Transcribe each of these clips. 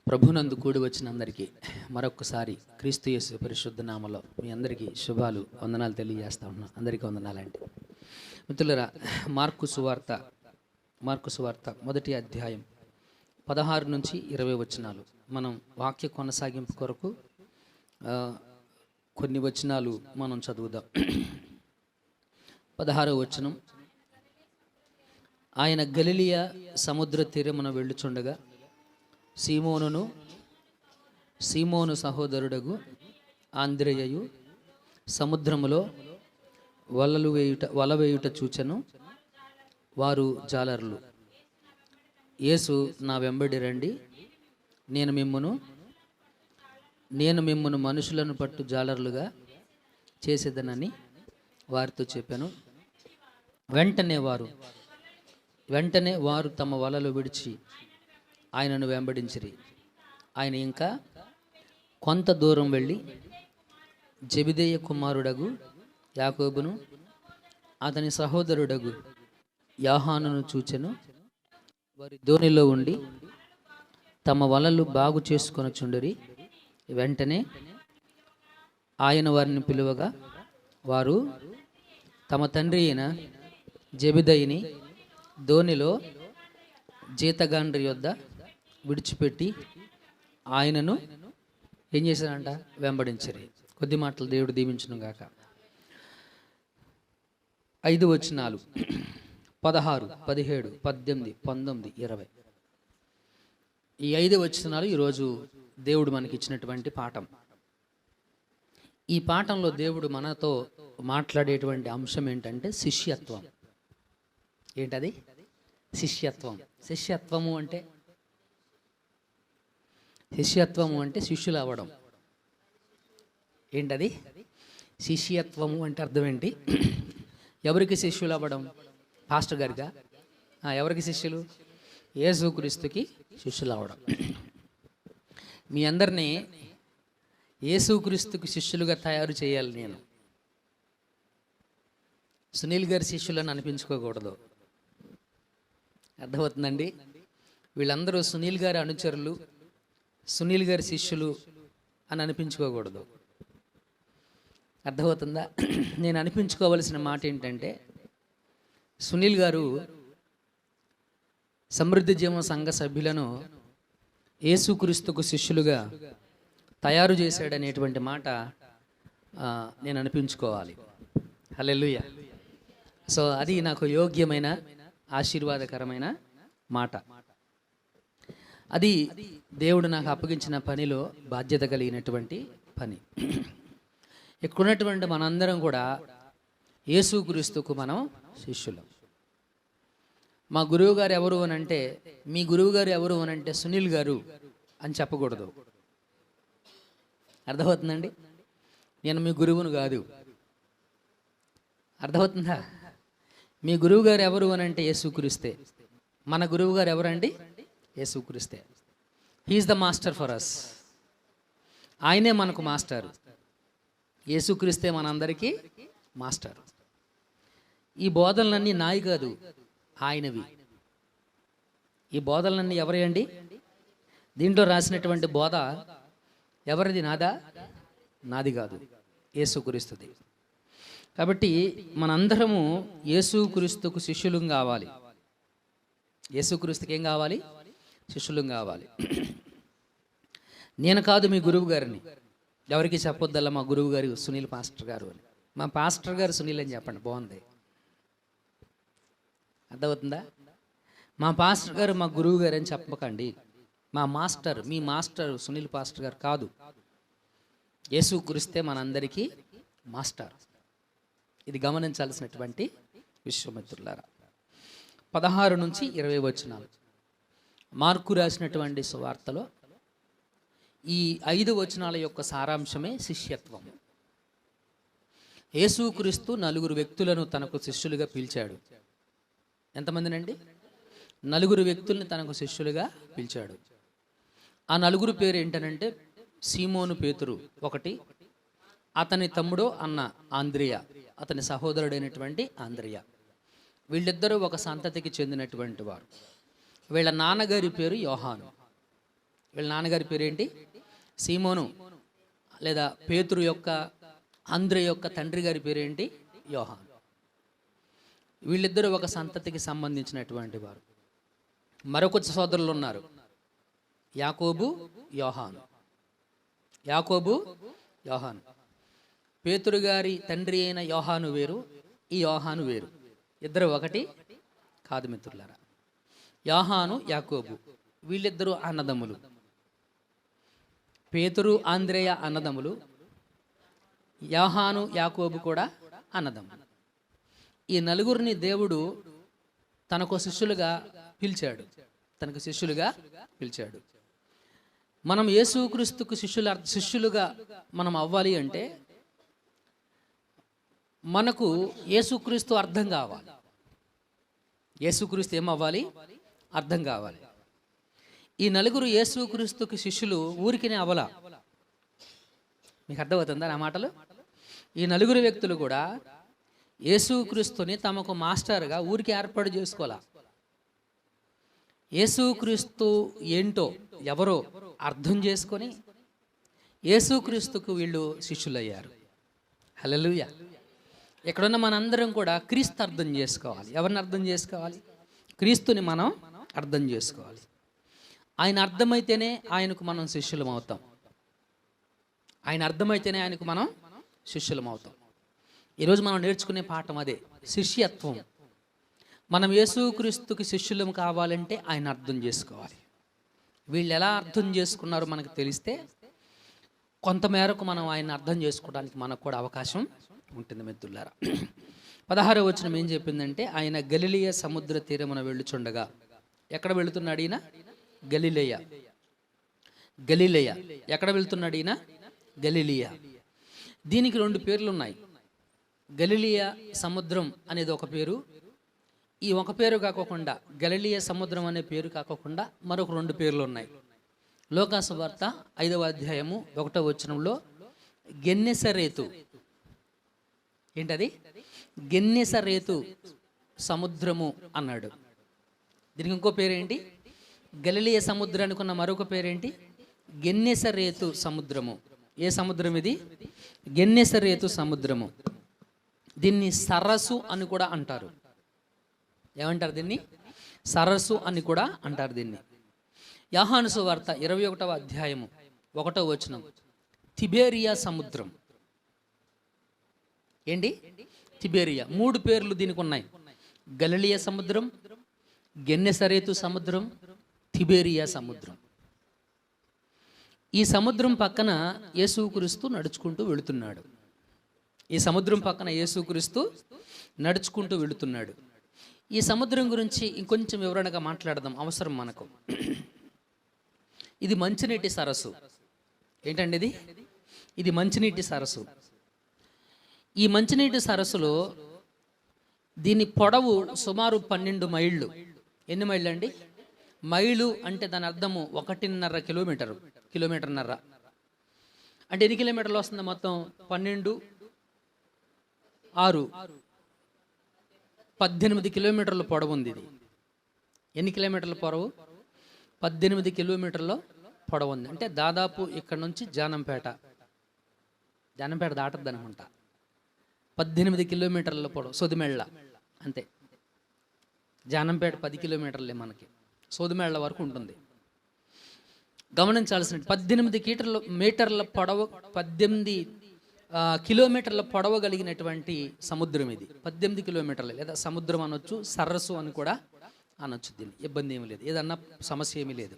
ప్రభునందు కూడి వచ్చిన అందరికీ మరొకసారి క్రీస్తు యేసు పరిశుద్ధ నామలో మీ అందరికీ శుభాలు వందనాలు తెలియజేస్తా ఉన్నాను. అందరికీ వందనాలండి. మిత్రులారా, మార్కు సువార్త మొదటి అధ్యాయం 16 నుంచి 20 వచనాలు మనం వాక్య కొనసాగింపు కొరకు కొన్ని వచనాలు మనం చదువుదాం. 16వ వచనం, ఆయన గలిలియ సముద్ర తీరమున వెళ్ళుచుండగా సీమోను సహోదరుడగు ఆంద్రేయయు సముద్రములో వల వేయుట చూచెను. వారు జాలరులు. యేసు, నా వెంబడి రండి, నేను మిమ్మును మనుషులను పట్టు జాలరులుగా చేసేదనని వారితో చెప్పాను. వెంటనే వారు తమ వలలు విడిచి ఆయనను వెంబడించిరి. ఆయన ఇంకా కొంత దూరం వెళ్ళి జెబెదయి కుమారుడగు యాకోబును అతని సహోదరుడగు యోహానును చూచెను. వారి దోణిలో ఉండి తమ వలలు బాగు చేసుకొనుచుండిరి. వెంటనే ఆయన వారిని పిలువగా వారు తమ తండ్రి అయిన జెబెదయిని దోణిలో జీతగాండ్రి యొద్ద విడిచిపెట్టి ఆయనను ఏం చేశారంట? వెంబడించరు. కొద్ది మాటలు దేవుడు దీవించును గాక. 5 వచనాలు 16, 17, 18, 19, 20 ఈ 5 వచనాలు ఈరోజు దేవుడు మనకి ఇచ్చినటువంటి పాఠం. ఈ పాఠంలో దేవుడు మనతో మాట్లాడేటువంటి అంశం ఏంటంటే శిష్యత్వం. ఏంటది? శిష్యత్వము అంటే శిష్యులు అవ్వడం. ఏంటది? శిష్యత్వము అంటే అర్థం ఏంటి? ఎవరికి శిష్యులు అవ్వడం? పాస్టర్ గారిగా? ఎవరికి శిష్యులు? యేసుక్రీస్తుకి శిష్యులు అవ్వడం. మీ అందరినీ యేసుక్రీస్తుకి శిష్యులుగా తయారు చేయాలి. నేను సునీల్ గారి శిష్యులను అనిపించుకోకూడదు. అర్థమవుతుందండి? వీళ్ళందరూ సునీల్ గారి అనుచరులు, సునీల్ గారి శిష్యులు అని అనిపించుకోకూడదు. అర్థమవుతుందా? నేను అనిపించుకోవలసిన మాట ఏంటంటే, సునీల్ గారు సమృద్ధి జీవం సంఘ సభ్యులను యేసుక్రీస్తుకు శిష్యులుగా తయారు చేశాడనేటువంటి మాట నేను అనిపించుకోవాలి. హల్లెలూయా. సో అది నాకు యోగ్యమైన ఆశీర్వాదకరమైన మాట. అది దేవుడు నాకు అప్పగించిన పనిలో బాధ్యత కలిగినటువంటి పని. ఇక్కడున్నటువంటి మనందరం కూడా యేసుక్రీస్తుకు మనం శిష్యులం. మా గురువు గారు ఎవరు అని అంటే, మీ గురువు గారు ఎవరు అని అంటే సునీల్ గారు అని చెప్పకూడదు. అర్థమవుతుందండి? నేను మీ గురువును కాదు. అర్థమవుతుందా? మీ గురువు గారు ఎవరు అని అంటే యేసుక్రీస్తే. మన గురువు గారు ఎవరండి? యేసుక్రీస్తే. He is the master for us. ఆయనే మనకు మాస్టర్. యేసుక్రీస్తే మనందరికీ మాస్టర్. ఈ బోధనలన్నీ నాయి కాదు, ఆయనవి. ఈ బోధనలన్నీ ఎవరి అండి? దీంట్లో రాసినటువంటి బోధ ఎవరిది? నాది కాదు, యేసుక్రీస్తుది. కాబట్టి మనందరము యేసుక్రీస్తుకు శిష్యులం కావాలి. యేసుక్రీస్తుకి ఏం కావాలి? శిష్యులం కావాలి. నేను కాదు మీ గురువు గారిని. ఎవరికి చెప్పొద్దల్లా మా గురువు గారు సునీల్ పాస్టర్ గారు అని. మా పాస్టర్ గారు సునీల్ అని చెప్పండి, బాగుంది. అర్థమవుతుందా? మా పాస్టర్ గారు మా గురువు గారు అని చెప్పకండి. మీ మాస్టర్ సునీల్ పాస్టర్ గారు కాదు. యేసుక్రీస్తే మనందరికీ మాస్టర్. ఇది గమనించాల్సినటువంటి విషయం మిత్రులారా. 16 నుంచి 20 వచనాలు మార్కు రాసినటువంటి సువార్తలో ఈ 5 వచనాల యొక్క సారాంశమే శిష్యత్వం. యేసుక్రీస్తు 4 వ్యక్తులను తనకు శిష్యులుగా పిలిచాడు. ఎంతమందినండి? 4 వ్యక్తుల్ని తనకు శిష్యులుగా పిలిచాడు. ఆ 4 పేరు ఏంటనంటే, సీమోను పేతురు ఒకటి, అతని తమ్ముడు అన్న ఆంద్రేయ, అతని సహోదరుడైనటువంటి ఆంద్రేయ. వీళ్ళిద్దరూ ఒక సంతతికి చెందినటువంటి వారు. వీళ్ళ నాన్నగారి పేరు యోహాను. వీళ్ళ నాన్నగారి పేరేంటి? సీమోను, లేదా పేతురు యొక్క అంద్రె యొక్క తండ్రి గారి పేరేంటి? యోహాను. వీళ్ళిద్దరూ ఒక సంతతికి సంబంధించినటువంటి వారు. మరొక సోదరులు ఉన్నారు, యాకోబు, యోహాను. యాకోబు, యోహాను. పేతురు గారి తండ్రి అయిన యోహాను వేరు, ఈ యోహాను వేరు. ఇద్దరు ఒకటి కాదు మిత్రులారా. యోహాను, యాకోబు వీళ్ళిద్దరూ అన్నదమ్ములు. పేతురు, ఆంద్రేయ అన్నదమ్ములు. యోహాను, యాకోబు కూడా అన్నదమ్ములు. ఈ నలుగురిని దేవుడు తనకు శిష్యులుగా పిలిచాడు. మనం యేసుక్రీస్తుకు శిష్యులుగా మనం అవ్వాలి అంటే మనకు యేసుక్రీస్తు అర్థం కావాలి. యేసుక్రీస్తు ఏమవ్వాలి? అర్థం కావాలి. ఈ నలుగురు యేసుక్రీస్తుకి శిష్యులు ఊరికినే అవలా. మీకు అర్థమవుతుందా నా మాటలు? ఈ నలుగురు వ్యక్తులు కూడా యేసుక్రీస్తుని తమకు మాస్టర్గా ఊరికి ఏర్పాటు చేసుకోవాలా. యేసుక్రీస్తు ఏంటో ఎవరో అర్థం చేసుకొని యేసుక్రీస్తుకు వీళ్ళు శిష్యులయ్యారు. హల్లెలూయా. ఇక్కడున్న మనందరం కూడా క్రీస్తు అర్థం చేసుకోవాలి. ఎవరిని అర్థం చేసుకోవాలి? క్రీస్తుని మనం అర్థం చేసుకోవాలి. ఆయన అర్థమైతేనే ఆయనకు మనం శిష్యులం అవుతాం. ఈరోజు మనం నేర్చుకునే పాఠం అదే, శిష్యత్వం. మనం యేసుక్రీస్తుకి శిష్యులం కావాలంటే ఆయన అర్థం చేసుకోవాలి. వీళ్ళు ఎలా అర్థం చేసుకున్నారో మనకు తెలిస్తే కొంతమేరకు మనం ఆయన అర్థం చేసుకోవడానికి మనకు కూడా అవకాశం ఉంటుంది మిత్రులారా. 16వ వచనం ఏం చెప్పిందంటే, ఆయన గలిలయ సముద్ర తీరమున వెళ్ళుచుండగా. ఎక్కడ వెళుతున్నాడు ఈయన? గలిలయ. ఎక్కడ వెళ్తున్నాడు ఈయన? గలిలియా. దీనికి 2 పేర్లు ఉన్నాయి. గలిలియ సముద్రం అనేది ఒక పేరు. ఈ ఒక పేరు కాకుండా, గలిలియ సముద్రం అనే పేరు కాకుండా మరొక 2 పేర్లు ఉన్నాయి. లోకాసు వార్త 5వ అధ్యాయము 1వ వచనంలో గెన్నెసరేతు. ఏంటది? గెన్నెసరేతు సముద్రము అన్నాడు. దీనికి ఇంకో పేరేంటి? గలిలియ సముద్రానికి ఉన్న మరొక పేరేంటి? గెన్నెసరేతు సముద్రము. ఏ సముద్రం ఇది? గెన్నెసరేతు సముద్రము. దీన్ని సరస్సు అని కూడా అంటారు. ఏమంటారు దీన్ని? సరస్సు అని కూడా అంటారు దీన్ని. యోహాను సువార్త 21వ అధ్యాయము 1వ వచనం, తిబేరియా సముద్రం. ఏంటి? తిబేరియా. 3 పేర్లు దీనికి ఉన్నాయి. గలిలియ సముద్రం, గెన్నెసరేతు సముద్రం, తిబేరియా సముద్రం. ఈ సముద్రం పక్కన యేసుక్రీస్తు నడుచుకుంటూ వెళుతున్నాడు. ఈ సముద్రం గురించి ఇంకొంచెం వివరణగా మాట్లాడదాం, అవసరం మనకు. ఇది మంచినీటి సరస్సు. ఏంటండి ఇది మంచినీటి సరస్సు. ఈ మంచినీటి సరస్సులో దీని పొడవు సుమారు 12 మైళ్ళు. ఎన్ని మైళ్ళు అండి? మైలు అంటే దాని అర్థము 1.5 కిలోమీటర్న్నర. అంటే ఎన్ని కిలోమీటర్లు వస్తుంది మొత్తం? 12, 6, 18 కిలోమీటర్ల పొడవు ఉంది ఇది. ఎన్ని కిలోమీటర్ల పొడవు? 18 కిలోమీటర్ల పొడవు ఉంది. అంటే దాదాపు ఇక్కడ నుంచి జానంపేట దాటద్దు అనుకుంటా. 18 కిలోమీటర్ల పొడవు. సోదిమెళ్ళ అంతే. జానంపేట 10 కిలోమీటర్లే మనకి. సోదిమెళ్ళ వరకు ఉంటుంది. గమనించాల్సిన 18 మీటర్ల పొడవు, 18 కిలోమీటర్ల పొడవు కలిగినటువంటి సముద్రం ఇది. 18 కిలోమీటర్లు, లేదా సముద్రం అనొచ్చు, సరస్సు అని కూడా అనొచ్చు. దీన్ని ఇబ్బంది ఏమీ లేదు, ఏదన్నా సమస్య ఏమీ లేదు.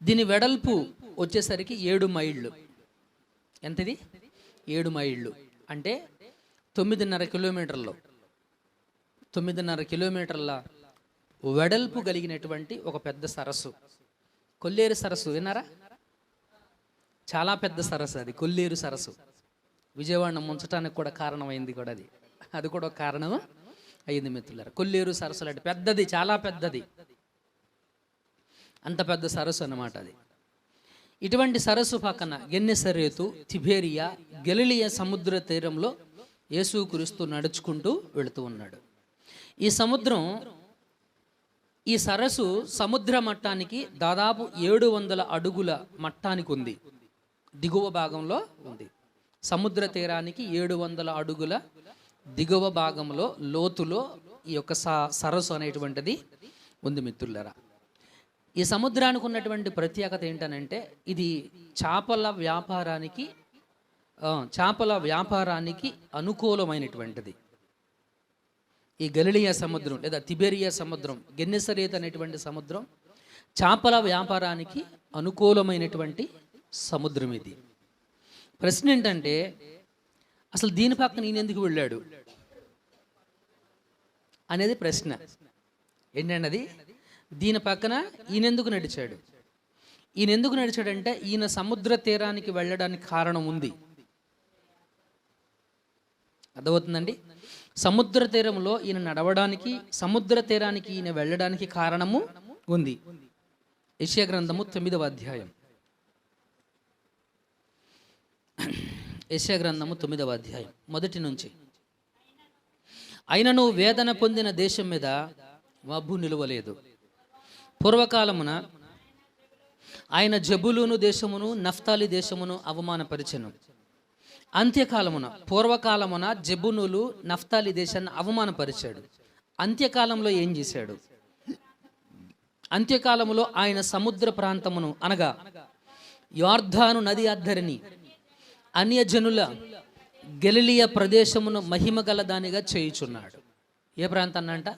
దీని వెడల్పు వచ్చేసరికి 7 మైళ్ళు. ఎంతది? 7 మైళ్ళు అంటే 9.5 కిలోమీటర్లు. 9.5 కిలోమీటర్ల వెడల్పు కలిగినటువంటి ఒక పెద్ద సరస్సు. కొల్లేరు సరస్సు విన్నారా? చాలా పెద్ద సరస్సు అది, కొల్లేరు సరస్సు. విజయవాడను ముంచడానికి కూడా కారణమైంది కూడా అది కూడా ఒక కారణం అయింది మిత్రులారా. కొల్లేరు సరస్సు అంటే పెద్దది, చాలా పెద్దది. అంత పెద్ద సరస్సు అన్నమాట అది. ఇటువంటి సరస్సు పక్కన గెన్నెసరేతు, తిబేరియా, గలిలియ సముద్ర తీరంలో యేసుక్రీస్తు నడుచుకుంటూ వెళుతూ ఉన్నాడు. ఈ సముద్రం ఈ సరస్సు సముద్ర మట్టానికి దాదాపు 700 అడుగుల మట్టానికి ఉంది, దిగువ భాగంలో ఉంది. సముద్ర తీరానికి 700 అడుగుల దిగువ భాగంలో లోతులో ఈ యొక్క సరస్సు అనేటువంటిది ఉంది మిత్రులారా. ఈ సముద్రానికి ఉన్నటువంటి ప్రత్యేకత ఏంటనంటే ఇది చేపల వ్యాపారానికి అనుకూలమైనటువంటిది. ఈ గలిలియా సముద్రం లేదా తిబెరియా సముద్రం, గెన్నెసరేత్ అనేటువంటి సముద్రం చేపల వ్యాపారానికి అనుకూలమైనటువంటి సముద్రం. ఇది ప్రశ్న ఏంటంటే అసలు దీని పక్కన ఈయన ఎందుకు వెళ్ళాడు అనేది ప్రశ్న. ఏంటన్నది దీని పక్కన ఈయన ఎందుకు నడిచాడు? ఈయన ఎందుకు నడిచాడంటే ఈయన సముద్ర తీరానికి వెళ్ళడానికి కారణం ఉంది. అర్థమవుతుందండి? సముద్ర తీరంలో ఈయన నడవడానికి, సముద్ర తీరానికి ఈయన వెళ్ళడానికి కారణము ఉంది. యెషయా గ్రంథము 9వ అధ్యాయం. యెషయా గ్రంథము 9వ అధ్యాయం మొదటి నుంచి. అయినను వేదన పొందిన దేశం మీద మబ్బు నిలువలేదు. పూర్వకాలమున ఆయన జబులూను దేశమును నఫ్తాలి దేశమును అవమానపరిచెను. అంత్యకాలమున, పూర్వకాలమున జబునులు నఫ్తాలి దేశాన్ని అవమానపరిచాడు. అంత్యకాలంలో ఏం చేశాడు? అంత్యకాలములో ఆయన సముద్ర ప్రాంతమును అనగా యొర్దాను నది అద్దరిని అన్యజనుల గలిలియా ప్రదేశమును మహిమ గల దానిగా చేయుచున్నాడు. ఏ ప్రాంతాన్ని అంట?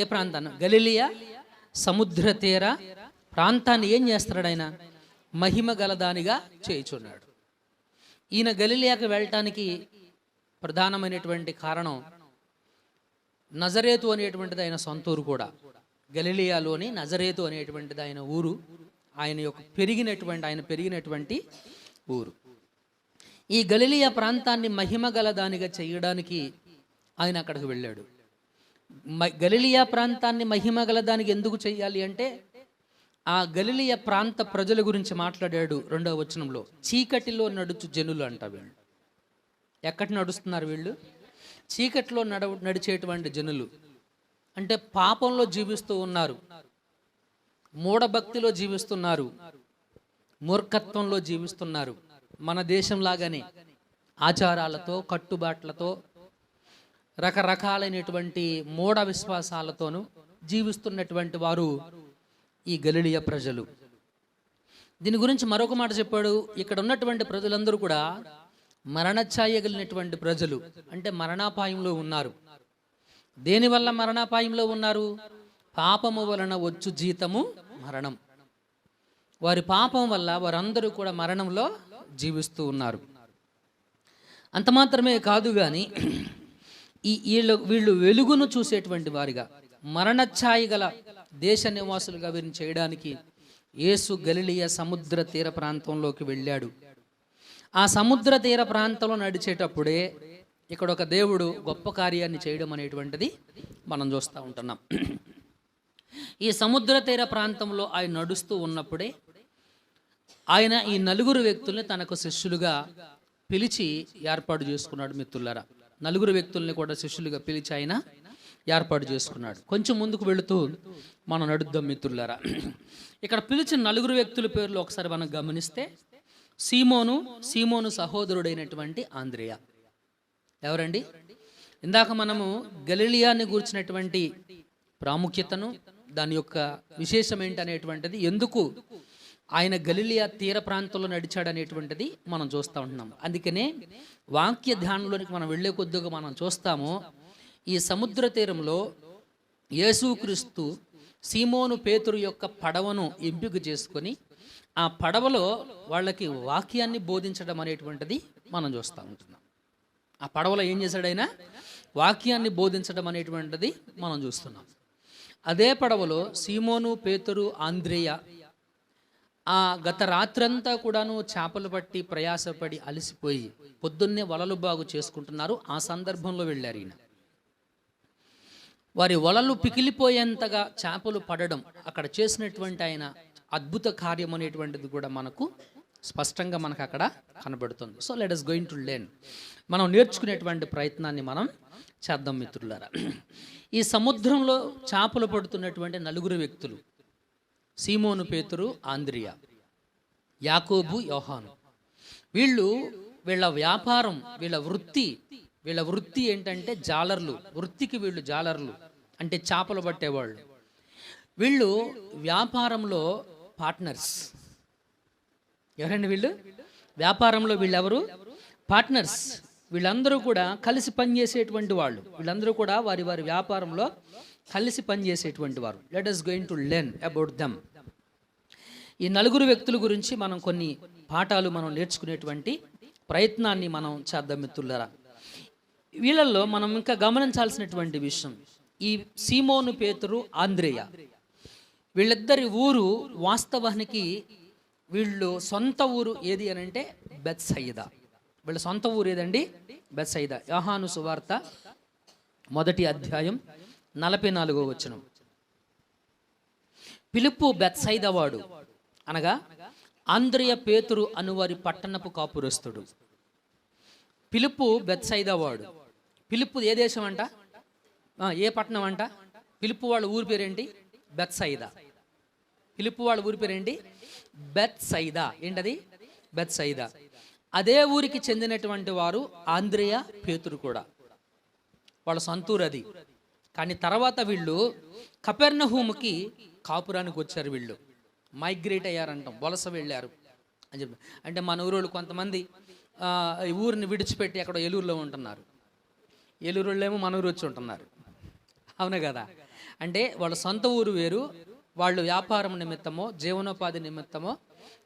ఏ ప్రాంతాన్ని? గలిలియా సముద్ర తీర ప్రాంతాన్ని ఏం చేస్తున్నాడు ఆయన? మహిమ గలదానిగా చేయుచున్నాడు. ఈయన గలిలియాకి వెళ్ళటానికి ప్రధానమైనటువంటి కారణం నజరేతు అనేటువంటిది ఆయన సొంత ఊరు కూడా. గలిలియాలోని నజరేతు అనేటువంటిది ఆయన ఊరు, ఆయన పెరిగినటువంటి ఊరు. ఈ గలిలియా ప్రాంతాన్ని మహిమ గలదానిగా చేయడానికి ఆయన అక్కడికి వెళ్ళాడు. గలిలియా ప్రాంతాన్ని మహిమ గలదానికి ఎందుకు చెయ్యాలి అంటే ఆ గలిలియా ప్రాంత ప్రజల గురించి మాట్లాడాడు 2వ వచనంలో. చీకటిలో నడుచు జనులు అంట వీళ్ళు. ఎక్కడి నడుస్తున్నారు వీళ్ళు? చీకటిలో నడిచేటువంటి జనులు అంటే పాపంలో జీవిస్తూ ఉన్నారు, మూఢభక్తిలో జీవిస్తున్నారు, మూర్ఖత్వంలో జీవిస్తున్నారు. మన దేశం లాగానే ఆచారాలతో, కట్టుబాట్లతో, రకరకాలైనటువంటి మూఢ విశ్వాసాలతోనూ జీవిస్తున్నటువంటి వారు ఈ గలిలియా ప్రజలు. దీని గురించి మరొక మాట చెప్పాడు. ఇక్కడ ఉన్నటువంటి ప్రజలందరూ కూడా మరణఛాయ కలిగినటువంటి ప్రజలు, అంటే మరణాపాయంలో ఉన్నారు. దేనివల్ల మరణాపాయంలో ఉన్నారు? పాపము వలన వచ్చు జీతము మరణం. వారి పాపం వల్ల వారందరూ కూడా మరణంలో జీవిస్తూ ఉన్నారు. అంత మాత్రమే కాదు కానీ వీళ్ళు వెలుగును చూసేటువంటి వారిగా, మరణఛాయ గల దేశ నివాసులుగా వీరిని చేయడానికి యేసు గలిలియా సముద్ర తీర ప్రాంతంలోకి వెళ్ళాడు. ఆ సముద్ర తీర ప్రాంతంలో నడిచేటప్పుడే ఇక్కడ ఒక దేవుడు గొప్ప కార్యాన్ని చేయడం అనేటువంటిది మనం చూస్తూ ఉంటున్నాం. ఈ సముద్ర తీర ప్రాంతంలో ఆయన నడుస్తూ ఉన్నప్పుడే ఆయన ఈ 4 వ్యక్తుల్ని తనకు శిష్యులుగా పిలిచి ఏర్పాటు చేసుకున్నాడు. మిత్రులారా, 4 వ్యక్తుల్ని కూడా శిష్యులుగా పిలిచి ఆయన ఏర్పాటు చేసుకున్నాడు. కొంచెం ముందుకు వెళుతూ మనం నడుద్దాం మిత్రులారా. ఇక్కడ పిలిచిన 4 వ్యక్తుల పేర్లు ఒకసారి మనం గమనిస్తే సీమోను సహోదరుడైనటువంటి ఆంద్రేయ. ఎవరండి? ఇందాక మనము గలిలియాని గూర్చినటువంటి ప్రాముఖ్యతను, దాని యొక్క విశేషం ఏంటనేటువంటిది, ఎందుకు ఆయన గలిలియా తీర ప్రాంతంలో నడిచాడనేటువంటిది మనం చూస్తూ ఉంటున్నాం. అందుకనే వాక్య ధ్యానంలోనికి మనం వెళ్ళే కొద్దిగా మనం చూస్తాము. ఈ సముద్ర తీరంలో యేసుక్రీస్తు సీమోను పేతురు యొక్క పడవను ఎంపిక చేసుకొని ఆ పడవలో వాళ్ళకి వాక్యాన్ని బోధించడం అనేటువంటిది మనం చూస్తూ ఉంటున్నాం. ఆ పడవలో ఏం చేశాడు ఆయన? వాక్యాన్ని బోధించడం అనేటువంటిది మనం చూస్తున్నాం. అదే పడవలో సీమోను, పేతురు, ఆంద్రేయ ఆ గత రాత్రంతా కూడాను చేపలు పట్టి ప్రయాసపడి అలసిపోయి పొద్దున్నే వలలు బాగు చేసుకుంటున్నారు. ఆ సందర్భంలో వెళ్ళారు ఈయన. వారి వలలు పికిలిపోయేంతగా చేపలు పడడం, అక్కడ చేసినటువంటి ఆయన అద్భుత కార్యం అనేటువంటిది కూడా మనకు స్పష్టంగా మనకు అక్కడ కనబడుతుంది. So let us going to learn. మనం నేర్చుకునేటువంటి ప్రయత్నాన్ని మనం చేద్దాం మిత్రులారా. ఈ సముద్రంలో చేపలు పడుతున్నటువంటి నలుగురు వ్యక్తులు, సీమోను పేతురు, ఆంద్రియా, యాకోబు, యోహాను. వీళ్ళ వ్యాపారం, వీళ్ళ వృత్తి ఏంటంటే జాలర్లు. వృత్తికి వీళ్ళు జాలర్లు, అంటే చేపలు పట్టేవాళ్ళు. వీళ్ళు వ్యాపారంలో పార్ట్నర్స్. ఎవరండి వీళ్ళు? వ్యాపారంలో వీళ్ళెవరు? పార్ట్నర్స్. వీళ్ళందరూ కూడా కలిసి పనిచేసేటువంటి వాళ్ళు. వీళ్ళందరూ కూడా వారి వ్యాపారంలో కలిసి పనిచేసేటువంటి వారు. Let us going to learn about them. ఈ నలుగురు వ్యక్తుల గురించి మనం కొన్ని పాఠాలు మనం నేర్చుకునేటువంటి ప్రయత్నాన్ని మనం చేద్దాం మిత్రులారా. వీళ్ళల్లో మనం ఇంకా గమనించాల్సినటువంటి విషయం, ఈ సీమోను పేతురు, ఆంద్రేయ, వీళ్ళిద్దరి ఊరు వాస్తవానికి వీళ్ళు సొంత ఊరు ఏది అని అంటే బెత్సయిదా. వీళ్ళ సొంత ఊరు ఏదండి? బెత్సయిదా. యోహాను సువార్త 1వ అధ్యాయం 44వ వచనం. ఫిలిప్పు బెత్సయిదా వాడు, అనగా ఆంద్రియ పేతురు అనువారి పట్టణపు కాపురస్తుడు. ఫిలిప్పు బెత్సయిదా వాడు. ఫిలిప్పు ఏ దేశం అంట? ఏ పట్టణం అంట? ఫిలిప్పు వాళ్ళ ఊరి పేరేంటి? బెత్సయిదా. ఫిలిప్పు వాళ్ళ ఊరి పేరేంటి? బెత్సయిదా. ఏంటది? బెత్సయిదా. అదే ఊరికి చెందినటువంటి వారు ఆంద్రియ, పేతురు కూడా. వాళ్ళ సొంతూరు అది. కానీ తర్వాత వీళ్ళు కపెర్నహూముకి కాపురానికి వచ్చారు. వీళ్ళు మైగ్రేట్ అయ్యారంటాం, వలస వెళ్ళారు అని చెప్పి. అంటే మన ఊరోళ్ళు కొంతమంది ఈ ఊరిని విడిచిపెట్టి అక్కడ ఏలూరులో ఉంటున్నారు. ఏలూరులో ఏమో మన ఊరు వచ్చి ఉంటున్నారు. అవును కదా? అంటే వాళ్ళ సొంత ఊరు వేరు, వాళ్ళు వ్యాపారం నిమిత్తమో జీవనోపాధి నిమిత్తమో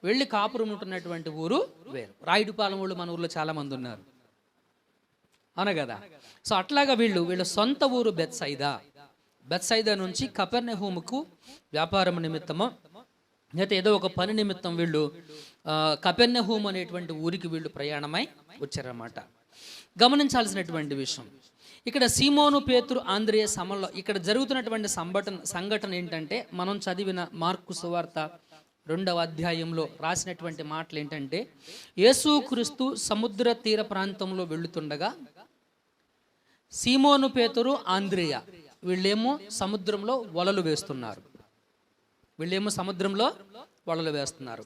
వెళ్ళి కాపురం ఉంటున్నటువంటి ఊరు వేరు. రాయుడుపాలెం వాళ్ళు మన ఊర్లో చాలామంది ఉన్నారు. అవును కదా? సో అట్లాగా వీళ్ళ సొంత ఊరు బెత్సయిదా. బెత్సయిదా నుంచి కపెర్నహూముకు వ్యాపారం నిమిత్తమో అయితే ఏదో ఒక పని నిమిత్తం వీళ్ళు కపెర్నహూము అనేటువంటి ఊరికి వీళ్ళు ప్రయాణమై వచ్చారన్నమాట. గమనించాల్సినటువంటి విషయం, ఇక్కడ సీమోను పేతురు ఆంద్రేయ సమల్లో ఇక్కడ జరుగుతున్నటువంటి సంఘటన ఏంటంటే, మనం చదివిన మార్కు సువార్త 2వ అధ్యాయంలో రాసినటువంటి మాటలు ఏంటంటే, యేసుక్రీస్తు సముద్ర తీర ప్రాంతంలో వెళుతుండగా సీమోను పేతురు, ఆంద్రేయ వీళ్ళేమో సముద్రంలో వలలు వేస్తున్నారు.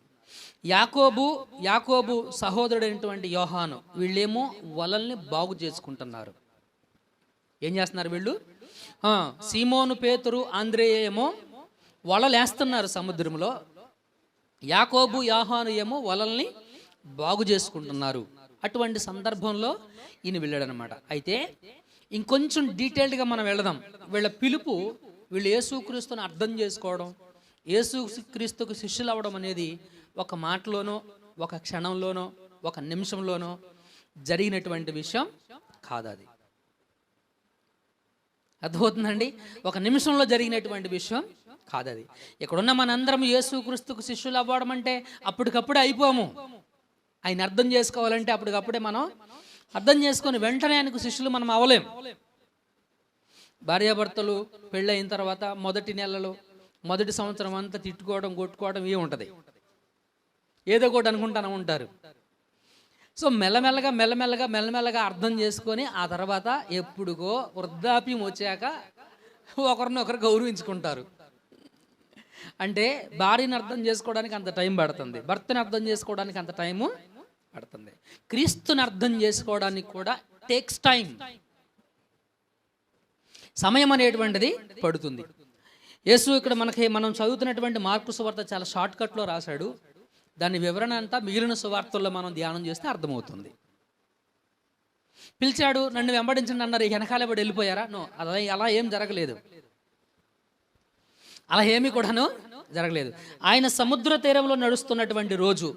యాకోబు సహోదరుడైనటువంటి యోహాను వీళ్ళేమో వలల్ని బాగు చేసుకుంటున్నారు. ఏం చేస్తున్నారు వీళ్ళు? సీమోను పేతురు, ఆంద్రేయ ఏమో వలలు వేస్తున్నారు సముద్రంలో. యాకోబు, యోహాను ఏమో వలల్ని బాగు చేసుకుంటున్నారు. అటువంటి సందర్భంలో ఈయన వెళ్ళాడనమాట. అయితే ఇంకొంచెం డీటెయిల్డ్గా మనం వెళదాం. వీళ్ళ పిలుపు, వీళ్ళు యేసుక్రీస్తుని అర్థం చేసుకోవడం, యేసుక్రీస్తుకు శిష్యులు అవ్వడం అనేది ఒక మాటలోనో, ఒక క్షణంలోనో, ఒక నిమిషంలోనో జరిగినటువంటి విషయం కాదు. అది అర్థమవుతుందండి? ఒక నిమిషంలో జరిగినటువంటి విషయం కాదు అది. ఇక్కడున్న మనందరం యేసుక్రీస్తుకు శిష్యులు అవ్వడం అంటే అప్పటికప్పుడే అయిపోము. ఆయన అర్థం చేసుకోవాలంటే అప్పటికప్పుడే మనం అర్థం చేసుకొని వెంటనే ఆయనకు శిష్యులు మనం అవ్వలేం. భార్యాభర్తలు పెళ్ళయిన తర్వాత మొదటి నెలలో, మొదటి సంవత్సరం అంతా తిట్టుకోవడం, కొట్టుకోవడం ఇవి ఉంటుంది. ఏదో ఒకటి అనుకుంటానే ఉంటారు. సో మెల్లమెల్లగా అర్థం చేసుకొని ఆ తర్వాత ఎప్పుడుగో వృద్ధాప్యం వచ్చాక ఒకరినొకరు గౌరవించుకుంటారు. అంటే భార్యను అర్థం చేసుకోవడానికి అంత టైం పడుతుంది, భర్తని అర్థం చేసుకోవడానికి అంత టైము పడుతుంది. క్రీస్తుని అర్థం చేసుకోవడానికి కూడా టేక్స్ టైం, సమయం అనేటువంటిది పడుతుంది. యేసు ఇక్కడ మనం చదువుతున్నటువంటి మార్కు సువార్త చాలా షార్ట్ కట్లో రాశాడు. దాని వివరణ అంతా మిగిలిన సువార్తల్లో మనం ధ్యానం చేస్తే అర్థమవుతుంది. పిలిచాడు, నన్ను వెంబడించండి అన్నారు, వెనకాలే పడి వెళ్ళిపోయారా? నో, అలా ఏం జరగలేదు. అలా ఏమీ కూడాను జరగలేదు. ఆయన సముద్ర తీరంలో నడుస్తున్నటువంటి రోజు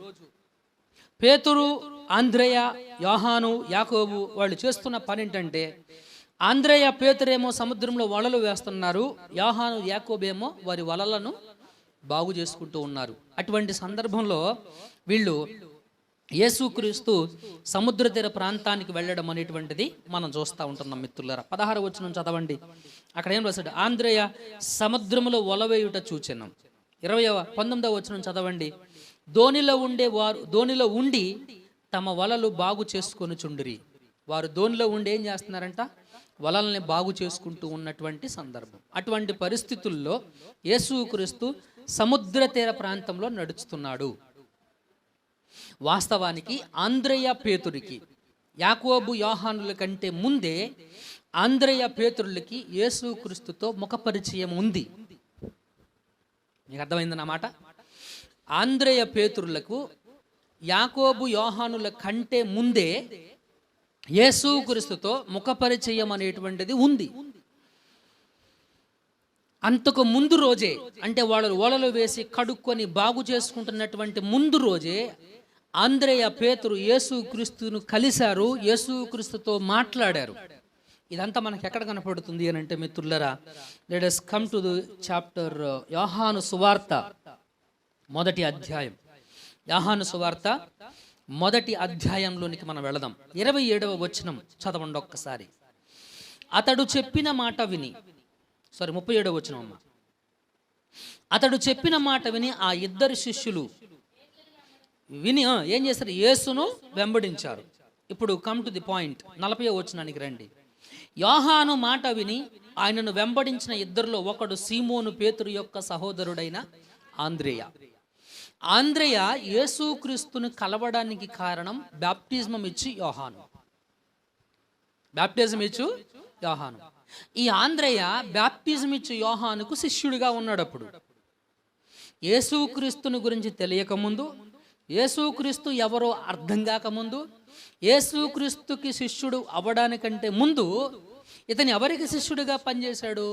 పేతురు, ఆంద్రేయ, యోహాను, యాకోబు వాళ్ళు చేస్తున్న పని ఏంటంటే, ఆంద్రేయ, పేతురేమో సముద్రంలో వలలు వేస్తున్నారు, యోహాను, యాకోబేమో వారి వలలను బాగు చేసుకుంటూ ఉన్నారు. అటువంటి సందర్భంలో వీళ్ళు యేసుక్రీస్తు సముద్ర తీర ప్రాంతానికి వెళ్ళడం అనేటువంటిది మనం చూస్తూ ఉంటున్నాం మిత్రులారా. 16వ వచనం చదవండి. అక్కడ ఏం రాశాడు? ఆంద్రేయ సముద్రములో వలవేయుట చూచెను. 19వ వచనం చదవండి. దోనిలో ఉండి తమ వలలు బాగు చేసుకొనుచుండిరి. వారు దోనిలో ఉండి ఏం చేస్తున్నారంట? వలల్ని బాగు చేసుకుంటూ ఉన్నటువంటి సందర్భం. అటువంటి పరిస్థితుల్లో యేసుక్రీస్తు సముద్ర తీర ప్రాంతంలో నడుస్తున్నాడు. వాస్తవానికి అంద్రెయ పేతురికి, యాకోబు యోహానుల కంటే ముందే అంద్రెయ పేతురులకి యేసుక్రీస్తుతో ముఖ పరిచయం ఉంది. మీకు అర్థమైందన్నమాట. అంద్రెయ పేతురులకు యాకోబు యోహానుల కంటే ముందే యేసుక్రీస్తుతో ముఖ పరిచయం అనేటువంటిది ఉంది. అంతకు ముందు రోజే, అంటే వాళ్ళు ఓలలు వేసి కడుక్కొని బాగు చేసుకుంటున్నటువంటి ముందు రోజే అంద్రెయ పేతురు యేసుక్రీస్తును కలిశారు, యేసుక్రీస్తుతో మాట్లాడారు. ఇదంతా మనకి ఎక్కడ కనపడుతుంది అని అంటే మిత్రులారా, let us come to the chapter యోహాను సువార్త మొదటి అధ్యాయం. యోహాను సువార్త మొదటి అధ్యాయంలోనికి మనం వెళదాం. 27వ వచనం చదవండి ఒక్కసారి. అతడు చెప్పిన మాట విని, 37వ వచనం అమ్మ. అతడు చెప్పిన మాట విని ఆ ఇద్దరు శిష్యులు విని ఏం చేశారు? యేసును వెంబడించారు. ఇప్పుడు కమ్ టు ది పాయింట్. 40వ వచనానికి రండి. యోహాను మాట విని ఆయనను వెంబడించిన ఇద్దరిలో ఒకడు సీమోను పేతురు యొక్క సహోదరుడైన అంద్రెయ. అంద్రెయ యేసుక్రీస్తును కలవడానికి కారణం బాప్టిజం ఇచ్చి యోహాను. బాప్టిజం ఇచ్చు యోహాను. ఈ అంద్రెయ బాప్టిజం ఇచ్చి యోహానుకు శిష్యుడిగా ఉన్నాడు. అప్పుడు యేసుక్రీస్తుని గురించి తెలియకముందు, యేసుక్రీస్తు ఎవరో అర్థం కాకముందు, యేసుక్రీస్తుకి శిష్యుడు అవ్వడానికంటే ముందు ఇతను ఎవరికి శిష్యుడిగా పనిచేశాడు?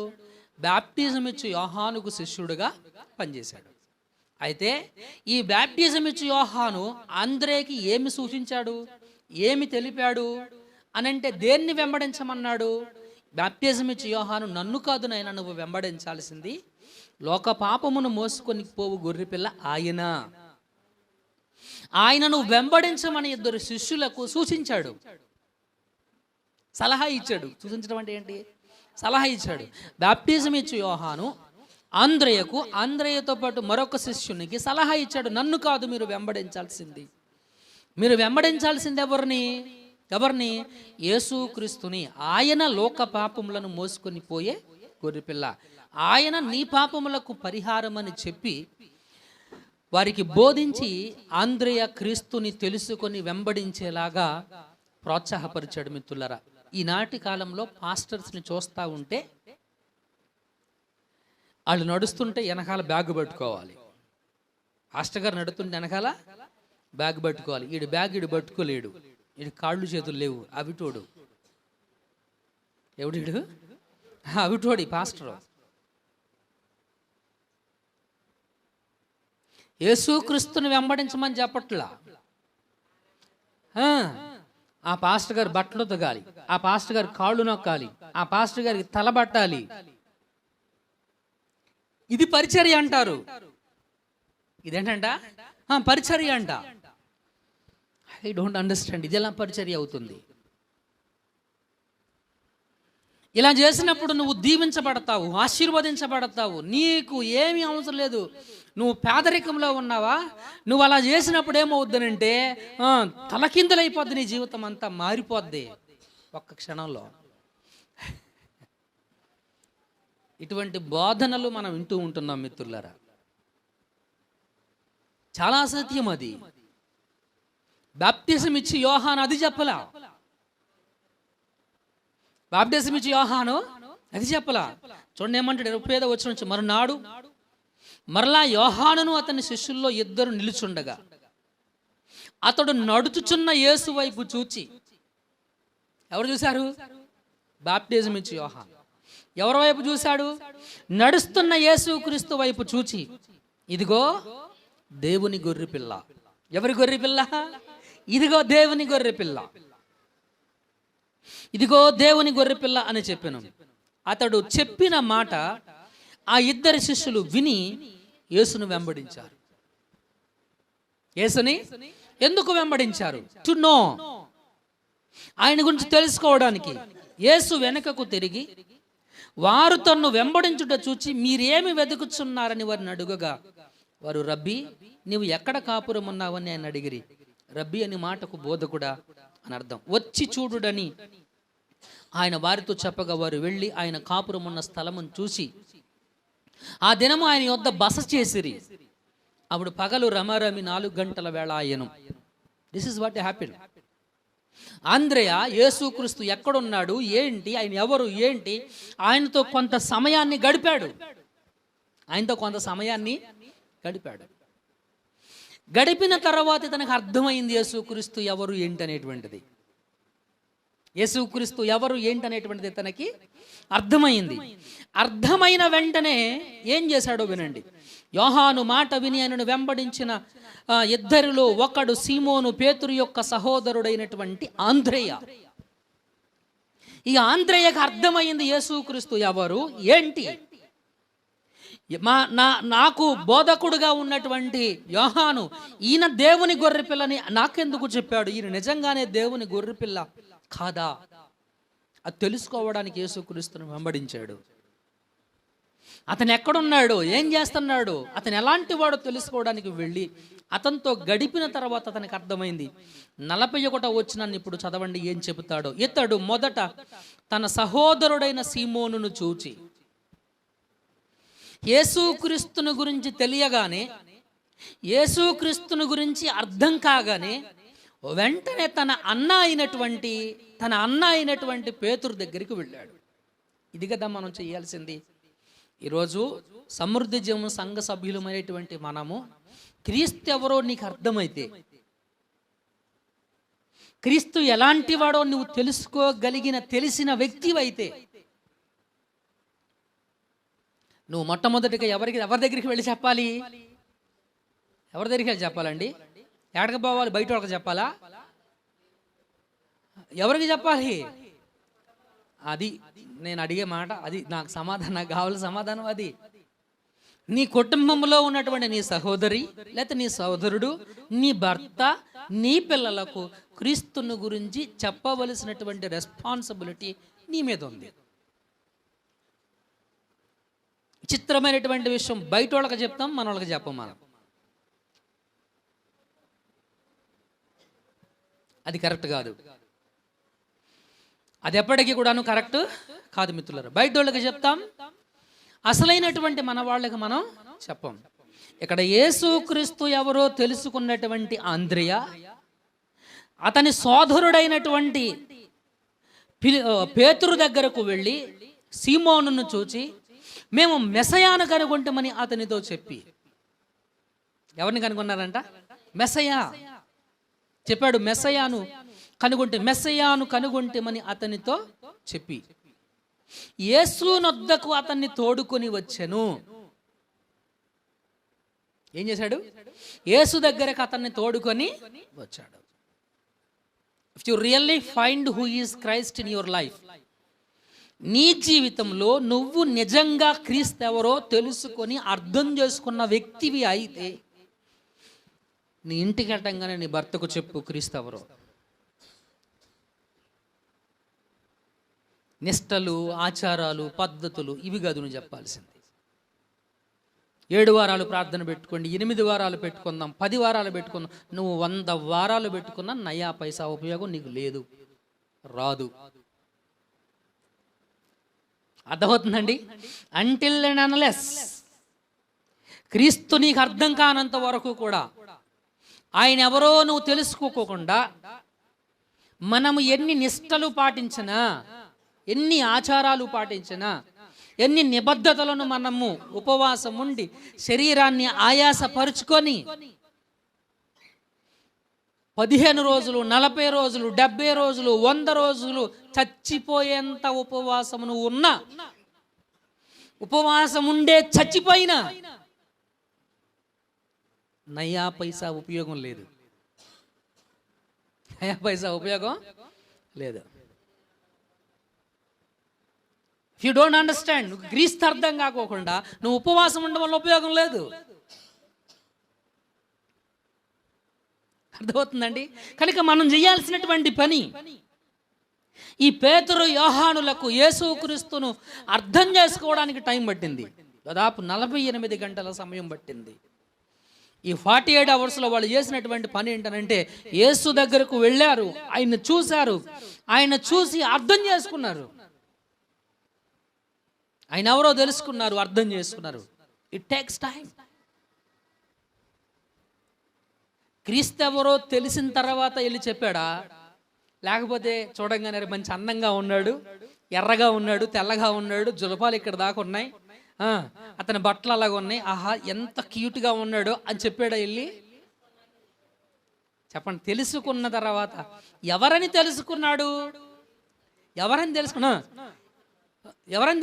బాప్టిజం ఇచ్చి యోహానుకు శిష్యుడిగా పనిచేశాడు. అయితే ఈ బాప్టిజం ఇచ్చి యోహాను అంద్రేకి ఏమి సూచించాడు, ఏమి తెలిపాడు అనంటే దేన్ని వెంబడించమన్నాడు? బాప్టిజం ఇచ్చి యోహాను, నన్ను కాదు నాయనా నువ్వు వెంబడించాల్సింది, లోక పాపమును మోసుకొని పోవు గొర్రెపిల్ల ఆయనను వెంబడించమని ఇద్దరు శిష్యులకు సూచించాడు, సలహా ఇచ్చాడు. సూచించడం అంటే ఏంటి? సలహా ఇచ్చాడు. బాప్టిజం ఇచ్చి యోహాను అంద్రెయకు, అంద్రెయతో పాటు మరొక శిష్యునికి సలహా ఇచ్చాడు, నన్ను కాదు మీరు వెంబడించాల్సింది. మీరు వెంబడించాల్సింది ఎవరిని? యేసుక్రీస్తుని. ఆయన లోక పాపములను మోసుకొని పోయే గొర్రెపిల్ల, ఆయన నీ పాపములకు పరిహారం అని చెప్పి వారికి బోధించి అంద్రెయ క్రీస్తుని తెలుసుకొని వెంబడించేలాగా ప్రోత్సాహపరిచాడు. మిత్రులారా, ఈనాటి కాలంలో పాస్టర్స్ని చూస్తూ ఉంటే వాళ్ళు నడుస్తుంటే వెనకాల బ్యాగ్ పట్టుకోవాలి. పాస్టర్ గారు నడుతుంటే వెనకాల బ్యాగ్ పట్టుకోవాలి. ఈడు బ్యాగ్ ఈడు పట్టుకోలేడు, ఈడు కాళ్ళు చేతులు లేవు. అవిటోడు ఎవడు? అవిటోడి పాస్టర్. యేసుక్రీస్తుని వెంబడించమని చెప్పట్లా. ఆ పాస్టర్ గారు బట్టలు తగాలి, ఆ పాస్టర్ గారి కాళ్ళు నొక్కాలి, ఆ పాస్టర్ గారికి తలబట్టాలి. ఇది పరిచర్య అంటారు. ఇదేంటంట? పరిచర్య అంట. I don't understand. ఇది ఎలా పరిచర్య అవుతుంది? ఇలా చేసినప్పుడు నువ్వు దీవించబడతావు, ఆశీర్వదించబడతావు. నీకు ఏమీ అవసరం లేదు. నువ్వు పేదరికంలో ఉన్నావా? నువ్వు అలా చేసినప్పుడు ఏమవుద్దనంటే తలకిందులైపోద్ది, నీ జీవితం అంతా మారిపోద్ది ఒక్క క్షణంలో. ఇటువంటి బోధనలు మనం వింటూ ఉంటున్నాం మిత్రులారా. చాలా సత్యం అది. బాప్టిజం ఇచ్చి యోహాను అది చెప్పలా. బాప్టిజం ఇచ్చి యోహాను అది చెప్పలా. చూడండి ఏమంటాడు 25వ వచనం నుంచి. మరునాడు మరలా యోహానును అతని శిష్యుల్లో ఇద్దరు నిలుచుండగా అతడు నడుచుచున్న యేసు వైపు చూచి, ఎవరు చూశారు? బాప్టిజం ఇచ్చి యోహాను. ఎవరి వైపు చూశాడు? నడుస్తున్న యేసుక్రీస్తు వైపు చూచి, ఇదిగో దేవుని గొర్రెపిల్ల. ఎవరి గొర్రెపిల్ల? ఇదిగో దేవుని గొర్రెపిల్ల, ఇదిగో దేవుని గొర్రెపిల్ల అని చెప్పాను. అతడు చెప్పిన మాట ఆ ఇద్దరు శిష్యులు విని యేసును వెంబడించారు. యేసుని ఎందుకు వెంబడించారు? టు నో, ఆయన గురించి తెలుసుకోవడానికి. యేసు వెనకకు తిరిగి వారు తన్ను వెంబడించుట చూచి మీరేమి వెతుకుచున్నారని వారిని అడుగగా వారు రబ్బీ నీవు ఎక్కడ కాపురం ఉన్నావని ఆయన అడిగిరి. రబ్బీ అని మాటకు బోధకుడా అని అర్థం. వచ్చి చూడుడని ఆయన వారితో చెప్పగా వారు వెళ్ళి ఆయన కాపురం ఉన్న స్థలమును చూసి ఆ దినము ఆయన యొద్ద బస చేసిరి. అప్పుడు పగలు రమారమి 4 గంటల వేళ ఆయను. This is what happen. ఆంద్రేయ యేసుక్రీస్తు ఎక్కడున్నాడు, ఏంటి, ఆయన ఎవరు, ఏంటి, ఆయనతో కొంత సమయాన్ని గడిపాడు. గడిపిన తర్వాత తనకు అర్థమైంది యేసుక్రీస్తు ఎవరు ఏంటి అనేటువంటిది. యేసుక్రీస్తు ఎవరు ఏంటి అనేటువంటిది తనకి అర్థమైంది. అర్థమైన వెంటనే ఏం చేశాడో వినండి. యోహాను మాట విని ఆయనను వెంబడించిన ఇద్దరిలో ఒకడు సీమోను పేతురు యొక్క సహోదరుడైనటువంటి ఆంద్రేయ. ఈ ఆంద్రేయకు అర్థమైంది యేసుక్రీస్తు ఎవరు ఏంటి. నాకు బోధకుడుగా ఉన్నటువంటి యోహాను ఈయన దేవుని గొర్రెపిల్లని నాకెందుకు చెప్పాడు, ఈయన నిజంగానే దేవుని గొర్రెపిల్ల కాదా, అది తెలుసుకోవడానికి యేసుక్రీస్తును వెంబడించాడు. అతను ఎక్కడున్నాడు, ఏం చేస్తున్నాడు, అతను ఎలాంటి వాడో తెలుసుకోవడానికి వెళ్ళి అతనితో గడిపిన తర్వాత అతనికి అర్థమైంది. 41వ వచనాన్ని ఇప్పుడు చదవండి ఏం చెబుతాడో. ఇతడు మొదట తన సహోదరుడైన సీమోనును చూచి, యేసుక్రీస్తుని గురించి తెలియగానే, యేసుక్రీస్తుని గురించి అర్థం కాగానే వెంటనే తన అన్న అయినటువంటి పేతురు దగ్గరికి వెళ్ళాడు. ఇది కదా మనం చేయాల్సింది. ఈరోజు సమృద్ధి జీవన సంఘ సభ్యులమైనటువంటి మనము క్రీస్తు ఎవరో నీకు అర్థమైతే, క్రీస్తు ఎలాంటి వాడో నువ్వు తెలిసిన వ్యక్తివైతే, నువ్వు మొట్టమొదటిగా ఎవరి దగ్గరికి వెళ్ళి చెప్పాలి? ఎవరి దగ్గరికి వెళ్ళి చెప్పాలండి? ఎక్కడికి పోవాలి? బయట వాళ్ళకి చెప్పాలా? ఎవరికి చెప్పాలి? అది నేను అడిగే మాట, అది నాకు కావాల్సిన సమాధానం. అది నీ కుటుంబంలో ఉన్నటువంటి నీ సహోదరి లేకపోతే నీ సహోదరుడు, నీ భర్త, నీ పిల్లలకు క్రీస్తుని గురించి చెప్పవలసినటువంటి రెస్పాన్సిబిలిటీ నీ మీద ఉంది. చిత్రమైనటువంటి విషయం, బయట వాళ్ళకి చెప్తాం, మన వాళ్ళకి చెప్పం. మనం అది కరెక్ట్ కాదు. అది ఎప్పటికీ కూడాను కరెక్ట్ కాదు మిత్రులారా. బయట వాళ్ళకి చెప్తాం, అసలైనటువంటి మన వాళ్ళకి మనం చెప్పం. ఇక్కడ యేసుక్రీస్తు ఎవరో తెలుసుకున్నటువంటి ఆంద్రేయ అతని సోదరుడైనటువంటి పేతురు దగ్గరకు వెళ్ళి సీమోనును చూచి, మేము మెస్సయాను కనుగొంటామని అతనితో చెప్పి. ఎవరిని కనుగొన్నారంట? మెస్సయా చెప్పాడు. మెస్సయాను కనుగొంటామని అతనితో చెప్పి యేసునొద్దకు అతన్ని తోడుకొని వచ్చెను. ఏం చేశాడు? యేసు దగ్గరకు అతన్ని తోడుకొని వచ్చాడు. If you really find who is Christ in your life, నీ జీవితంలో నువ్వు నిజంగా క్రీస్తు ఎవరో తెలుసుకొని అర్థం చేసుకున్న వ్యక్తివి అయితే, నీ ఇంటికి వెళ్ళంగానే నీ భర్తకు చెప్పు క్రీస్తు ఎవరో. నిష్టలు, ఆచారాలు, పద్ధతులు ఇవి కాదు నువ్వు చెప్పాల్సింది. 7 వారాలు ప్రార్థన పెట్టుకోండి, 8 వారాలు పెట్టుకుందాం, 10 వారాలు పెట్టుకుందాం. నువ్వు 100 వారాలు పెట్టుకున్నా నయా పైసా ఉపయోగం నీకు లేదు, రాదు. అర్థమవుతుందండి? అంటిల్ అండ్ అన్లెస్ క్రీస్తు నీకు అర్థం కానంత వరకు కూడా, ఆయన ఎవరో నువ్వు తెలుసుకోకుండా మనము ఎన్ని నిష్టలు పాటించినా, ఎన్ని ఆచారాలు పాటించినా, ఎన్ని నిబద్ధతలను మనము ఉపవాసం ఉండి శరీరాన్ని ఆయాసపరుచుకొని 15 రోజులు, 40 రోజులు, 70 రోజులు, 100 రోజులు చచ్చిపోయేంత ఉపవాసమును ఉన్నా, ఉపవాసం ఉండే చచ్చిపోయినా నయా పైసా ఉపయోగం లేదు. నయా పైసా ఉపయోగం లేదు. ఇఫ్ యూ డోంట్ అండర్స్టాండ్, క్రీస్తు అర్థం కాకోకుండా నువ్వు ఉపవాసం ఉండడం వల్ల ఉపయోగం లేదు. అర్థమవుతుందండి? కనుక మనం చేయాల్సినటువంటి పని, ఈ పేతురు యోహానులకు యేసుక్రీస్తును అర్థం చేసుకోవడానికి టైం పట్టింది. దాదాపు 48 గంటల సమయం పట్టింది. ఈ 48 అవర్స్లో వాళ్ళు చేసినటువంటి పని ఏంటనంటే యేసు దగ్గరకు వెళ్ళారు, ఆయన చూశారు, ఆయన చూసి అర్థం చేసుకున్నారు, ఆయన ఎవరో తెలుసుకున్నారు, అర్థం చేసుకున్నారు. It takes time. క్రీస్తు ఎవరో తెలిసిన తర్వాత వెళ్ళి చెప్పాడా? లేకపోతే చూడంగానే మంచి అందంగా ఉన్నాడు, ఎర్రగా ఉన్నాడు, తెల్లగా ఉన్నాడు, జులపాలు ఇక్కడ దాకా ఉన్నాయి, అతని బట్టలు అలాగా ఉన్నాయి, ఆహా ఎంత క్యూట్గా ఉన్నాడో అని చెప్పాడా వెళ్ళి? చెప్పండి. తెలుసుకున్న తర్వాత ఎవరని తెలుసుకున్నాడు? ఎవరని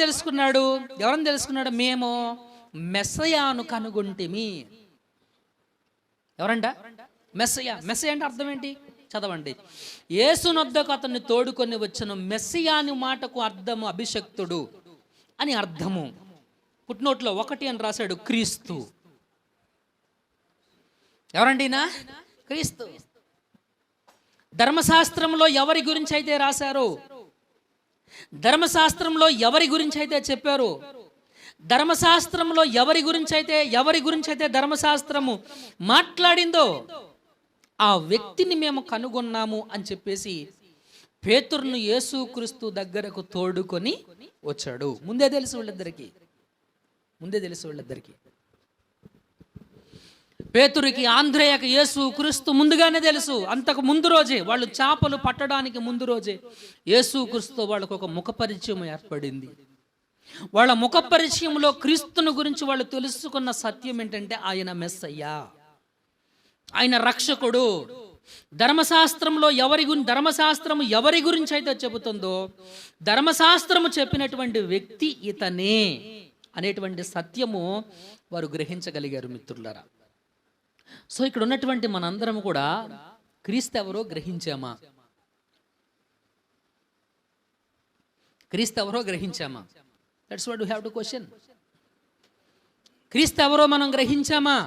తెలుసుకున్నాడు? మేము మెస్సయాను కనుగొంటిమి. ఎవరంట? మెస్సయ. మెస్సయ అంటే అర్థం ఏంటి? చదవండి. యేసునొద్దకు అతన్ని తోడుకొని వచ్చిన మెస్సియాని మాటకు అర్థము అభిషక్తుడు అని అర్థము. పుట్నోట్లో 1 అని రాశాడు, క్రీస్తు. ఎవరండి ఈయన? క్రీస్తు. ధర్మశాస్త్రంలో ఎవరి గురించి అయితే రాశారో, ధర్మశాస్త్రంలో ఎవరి గురించి అయితే చెప్పారు, ధర్మశాస్త్రంలో ఎవరి గురించి అయితే ధర్మశాస్త్రము మాట్లాడిందో ఆ వ్యక్తిని మేము కనుగొన్నాము అని చెప్పేసి పేతురును యేసుక్రీస్తు దగ్గరకు తోడుకొని వచ్చాడు. ముందే తెలుసు వీళ్ళిద్దరికి. పేతురికి, ఆంద్రేయకు యేసుక్రీస్తు ముందుగానే తెలుసు. అంతకు ముందు రోజే, వాళ్ళు చేపలు పట్టడానికి ముందు రోజే యేసుక్రీస్తు వాళ్ళకు ఒక ముఖ పరిచయం ఏర్పడింది. వాళ్ళ ముఖ పరిచయంలో క్రీస్తుని గురించి వాళ్ళు తెలుసుకున్న సత్యం ఏంటంటే ఆయన మెస్సయ్య, ఆయన రక్షకుడు. ధర్మశాస్త్రము ఎవరి గురించి అయితే చెబుతుందో ధర్మశాస్త్రము చెప్పినటువంటి వ్యక్తి ఇతనే అనేటువంటి సత్యము వారు గ్రహించగలిగారు మిత్రులారా. సో ఇక్కడ ఉన్నటువంటి మనందరం కూడా క్రీస్తు ఎవరో గ్రహించామా? That's what you have to question. క్రీస్తు ఎవరో మనం గ్రహించామా?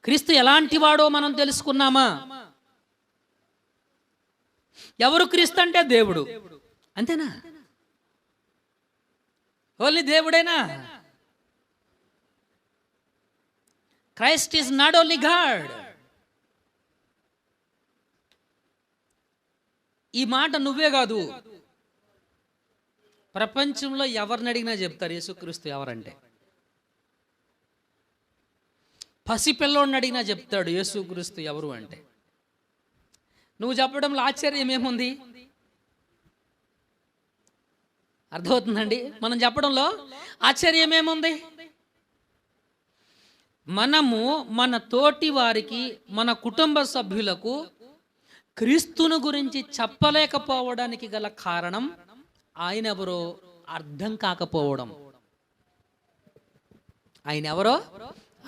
క్రీస్తు ఎలాంటి వాడో మనం తెలుసుకున్నామా? ఎవరు క్రీస్తు అంటే దేవుడు, అంతేనా? ఓన్లీ దేవుడేనా? Christ is not only God. ఈ మాట నువ్వే కాదు, ప్రపంచంలో ఎవరిని అడిగినా చెప్తారు యేసుక్రీస్తు ఎవరంటే. పసిపిల్లోడిని అడిగినా చెప్తాడు యేసుక్రీస్తు ఎవరు అంటే. నువ్వు చెప్పడంలో ఆశ్చర్యం ఏముంది? అర్థమవుతుందండి? మనం చెప్పడంలో ఆశ్చర్యం ఏముంది? మనము మన తోటి వారికి, మన కుటుంబ సభ్యులకు క్రీస్తుని గురించి చెప్పలేకపోవడానికి గల కారణం ఆయన ఎవరో అర్థం కాకపోవడం. ఆయన ఎవరో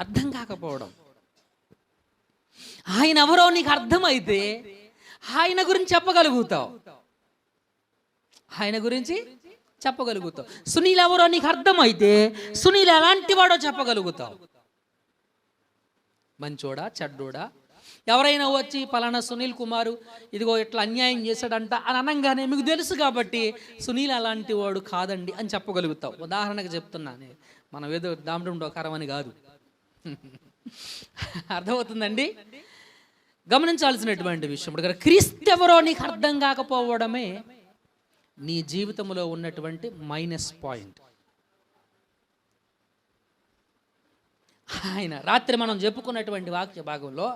అర్థం కాకపోవడం. ఆయన ఎవరో నీకు అర్థమైతే ఆయన గురించి చెప్పగలుగుతావు. సునీల్ ఎవరో నీకు అర్థమైతే సునీల్ ఎలాంటి వాడో చెప్పగలుగుతావు. మంచోడా చెడ్డోడా? ఎవరైనా వచ్చి పలానా సునీల్ కుమారు ఇదిగో ఇట్లా అన్యాయం చేశాడంట అని అనగానే మీకు తెలుసు కాబట్టి సునీల్ అలాంటి వాడు కాదండి అని చెప్పగలుగుతావు. ఉదాహరణకు చెప్తున్నాను, మనం ఏదో దాంట్లో కరమని కాదు. అర్థమవుతుందండి? గమనించాల్సినటువంటి విషయం. ఇప్పుడు క్రీస్తు ఎవరో నీకు అర్థం కాకపోవడమే నీ జీవితంలో ఉన్నటువంటి మైనస్ పాయింట్. ఆయన రాత్రి మనం చెప్పుకున్నటువంటి వాక్య భాగంలో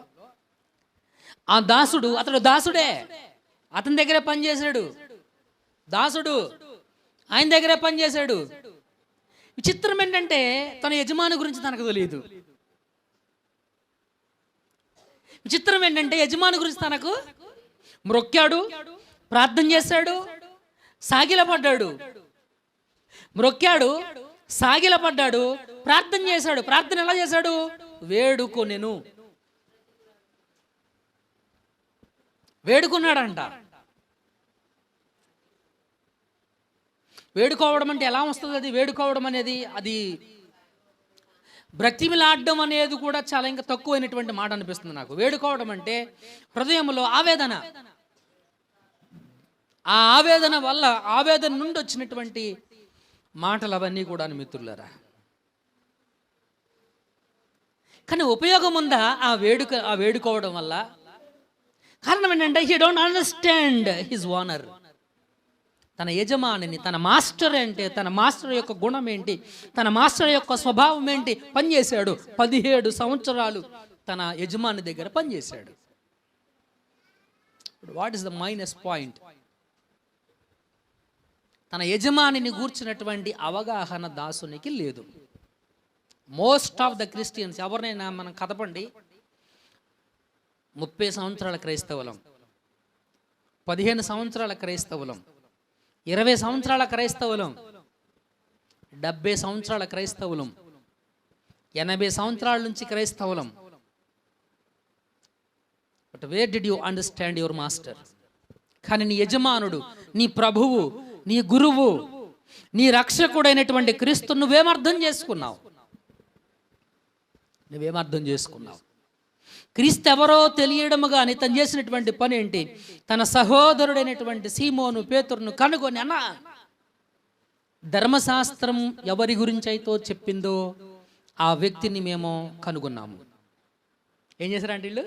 ఆ దాసుడు, అతడు దాసుడే, అతని దగ్గరే పనిచేశాడు. దాసుడు ఆయన దగ్గరే పనిచేశాడు. విచిత్రం ఏంటంటే తన యజమాని గురించి తనకు తెలియదు. విచిత్రం ఏంటంటే యజమాని గురించి తనకు మ్రొక్కాడు, ప్రార్థన చేశాడు, సాగిలపడ్డాడు. మ్రొక్కాడు, సాగిలపడ్డాడు, ప్రార్థన చేశాడు. ప్రార్థన ఎలా చేశాడు? వేడుకున్నాడంట. వేడుకోవడం అంటే ఎలా వస్తుంది? అది వేడుకోవడం అనేది, అది బ్రతిమిలాడడం అనేది కూడా చాలా ఇంకా తక్కువైనటువంటి మాట అనిపిస్తుంది నాకు. వేడుకోవడం అంటే హృదయంలో ఆవేదన, ఆ ఆవేదన వల్ల, ఆవేదన నుండి వచ్చినటువంటి మాటలు అవన్నీ కూడా మిత్రులారా. కానీ ఉపయోగం ఉందా ఆ వేడుకోవడం వల్ల? కారణం ఏంటంటే he don't understand his owner. తన యజమానిని, తన మాస్టర్ ఏంటి, తన మాస్టర్ యొక్క గుణం ఏంటి, తన మాస్టర్ యొక్క స్వభావం ఏంటి. పనిచేశాడు 17 సంవత్సరాలు తన యజమాని దగ్గర పనిచేశాడు. What is the minus point? తన యజమానిని గూర్చినటువంటి అవగాహన దాసునికి లేదు. మోస్ట్ ఆఫ్ ద క్రిస్టియన్స్ ఎవరినైనా మనం కదపండి, 30 సంవత్సరాల క్రైస్తవులం, 15 సంవత్సరాల క్రైస్తవులం, 20 సంవత్సరాల క్రైస్తవులం, 70 సంవత్సరాల క్రైస్తవులం, 80 సంవత్సరాల నుంచి క్రైస్తవులం. But where did you understand your master? కానీ నీ యజమానుడు, నీ ప్రభువు, నీ గురువు, నీ రక్షకుడైనటువంటి క్రీస్తు నువ్వేమర్థం చేసుకున్నావు? నువ్వేమర్థం చేసుకున్నావు? క్రీస్తు ఎవరో తెలియడము కానీ తను చేసినటువంటి పని ఏంటి? తన సహోదరుడైనటువంటి సీమోను పేతురును కనుగొని, అన్న ధర్మశాస్త్రం ఎవరి గురించి అయితే చెప్పిందో ఆ వ్యక్తిని మేము కనుగొన్నాము. ఏం చేశారంటే వీళ్ళు?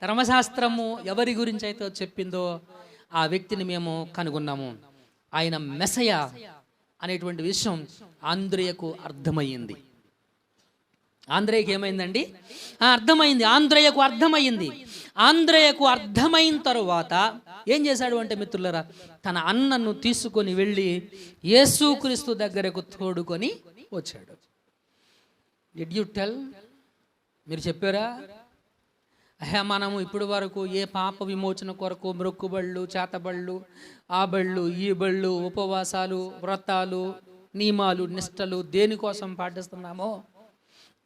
ధర్మశాస్త్రము ఎవరి గురించి అయితే చెప్పిందో ఆ వ్యక్తిని మేము కనుగొన్నాము. ఆయన మెసయ అనేటువంటి విషయం ఆంద్రేయకు అర్థమయ్యింది. ఆంద్రేయకు ఏమైందండి? అర్థమైంది. ఆంద్రేయకు అర్థమైంది. ఆంద్రేయకు అర్థమైన తరువాత ఏం చేశాడు అంటే మిత్రులరా, తన అన్నను తీసుకొని వెళ్ళి యేసుక్రీస్తు దగ్గరకు తోడుకొని వచ్చాడు. Did you tell? మీరు చెప్పారా? మనము ఇప్పటి వరకు ఏ పాప విమోచన కొరకు మొక్కుబళ్ళు, చేతబళ్ళు, ఆ బళ్ళు, ఈ బళ్ళు, ఉపవాసాలు, వ్రతాలు, నియమాలు, నిష్టలు దేనికోసం పాటిస్తున్నామో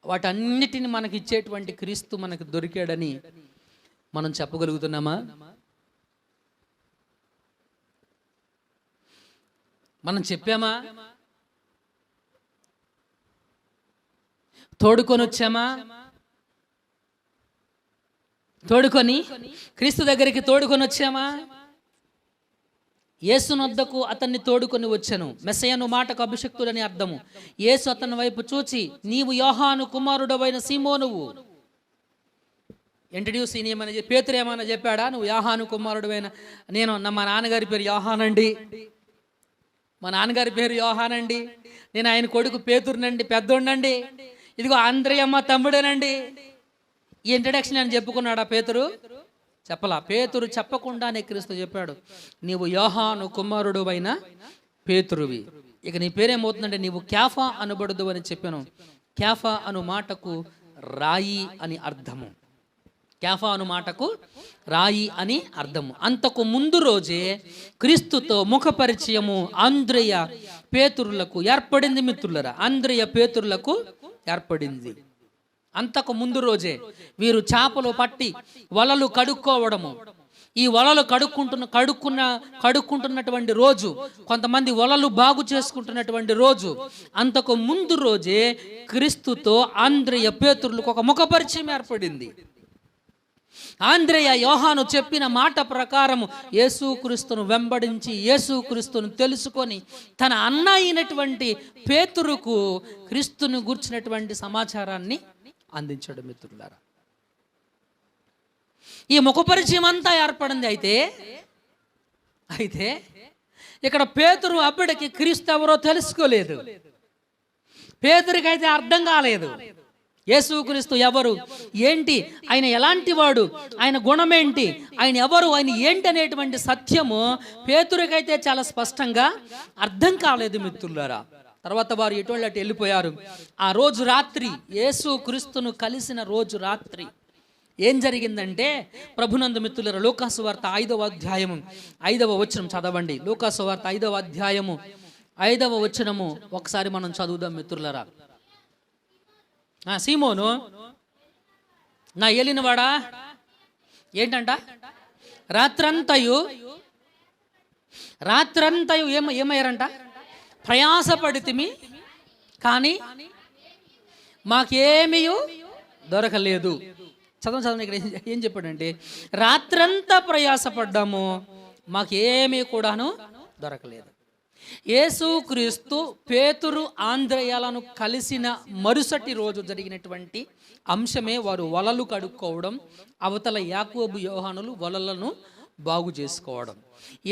వాటన్నిటిని మనకి ఇచ్చేటువంటి క్రీస్తు మనకు దొరికాడని మనం చెప్పగలుగుతున్నామా? మనం చెప్పామా? తోడుకొని వచ్చామా? తోడుకొని క్రీస్తు దగ్గరికి తోడుకొని వచ్చామా? యేసునొద్దకు అతన్ని తోడుకొని వచ్చాను. మెస్సయను మాటకు అభిషక్తుడని అర్థము. యేసు అతని వైపు చూచి, నీవు యోహాను కుమారుడవైన సీమోనువు. ఇంట్రడ్యూస్ ఏమని పేతురు ఏమన్నా చెప్పాడా? నువ్వు యోహాను కుమారుడవైన మా నాన్నగారి పేరు యోహానండి, మా నాన్నగారి పేరు యోహానండి, నేను ఆయన కొడుకు పేతురునండి, పెద్దోండండి, ఇదిగో ఆంద్రేయమ్మ తమ్ముడేనండి. ఈ ఇంట్రడక్షన్ అని చెప్పుకున్నాడా పేతురు? చెప్పలా. పేతురు చెప్పకుండానే క్రీస్తు చెప్పాడు, నీవు యోహాను కుమారుడు అయిన పేతురువి. ఇక నీ పేరేమవుతుందంటే నీవు కేఫా అనబడదు అని చెప్పాను. కేఫా అను మాటకు రాయి అని అర్థము. కేఫా అను మాటకు రాయి అని అర్థము. అంతకు ముందు రోజే క్రీస్తుతో ముఖ పరిచయము ఆంద్రేయ పేతురులకు ఏర్పడింది మిత్రులరా. ఆంద్రేయ పేతురులకు ఏర్పడింది. అంతకు ముందు రోజే వీరు చేపలు పట్టి వలలు కడుక్కోవడము, ఈ వలలు కడుక్కుంటున్నటువంటి రోజు, కొంతమంది వలలు బాగు చేసుకుంటున్నటువంటి రోజు, అంతకు ముందు రోజే క్రీస్తుతో ఆంద్రేయ పేతురులకు ఒక ముఖ పరిచయం ఏర్పడింది. ఆంద్రేయ యోహాను చెప్పిన మాట ప్రకారము యేసుక్రీస్తును వెంబడించి యేసుక్రీస్తును తెలుసుకొని తన అన్న అయినటువంటి పేతురుకు క్రీస్తును గూర్చినటువంటి సమాచారాన్ని అందించాడు మిత్రులారా. ఈ ముఖపరిచయం అంతా ఏర్పడింది. అయితే ఇక్కడ పేతురు అప్పటికి క్రీస్తు ఎవరో తెలుసుకోలేదు. పేతురికైతే అర్థం కాలేదు యేసుక్రీస్తు ఎవరు, ఏంటి, ఆయన ఎలాంటి వాడు, ఆయన గుణమేంటి, ఆయన ఎవరు, ఆయన ఏంటి అనేటువంటి సత్యము పేతురికైతే చాలా స్పష్టంగా అర్థం కాలేదు మిత్రులారా. తర్వాత వారు ఎటువంటి అటు వెళ్ళిపోయారు. ఆ రోజు రాత్రి, యేసుక్రీస్తును కలిసిన రోజు రాత్రి ఏం జరిగిందంటే, ప్రభునందు మిత్రులారా, లూకాసు వార్త 5వ అధ్యాయము 5వ వచనం చదవండి. లూకాసు వార్త 5వ అధ్యాయము 5వ వచనము ఒకసారి మనం చదువుదాం మిత్రులారా. సీమోను, నా ఏలినవాడా, ఏంటంట, రాత్రంతయు ఏమయ్యారంట, ప్రయాసపడితిమి కానీ మాకేమీ దొరకలేదు. చదవండి ఇక్కడ ఏం చెప్పాడంటే, రాత్రంతా ప్రయాసపడ్డాము, మాకేమీ కూడాను దొరకలేదు. యేసుక్రీస్తు పేతురు ఆంద్రేయాలను కలిసిన మరుసటి రోజు జరిగినటువంటి అంశమే వారు వలలు కడుక్కోవడం, అవతల యాకోబు యోహానులు వలలను బాగు చేసుకోవడం.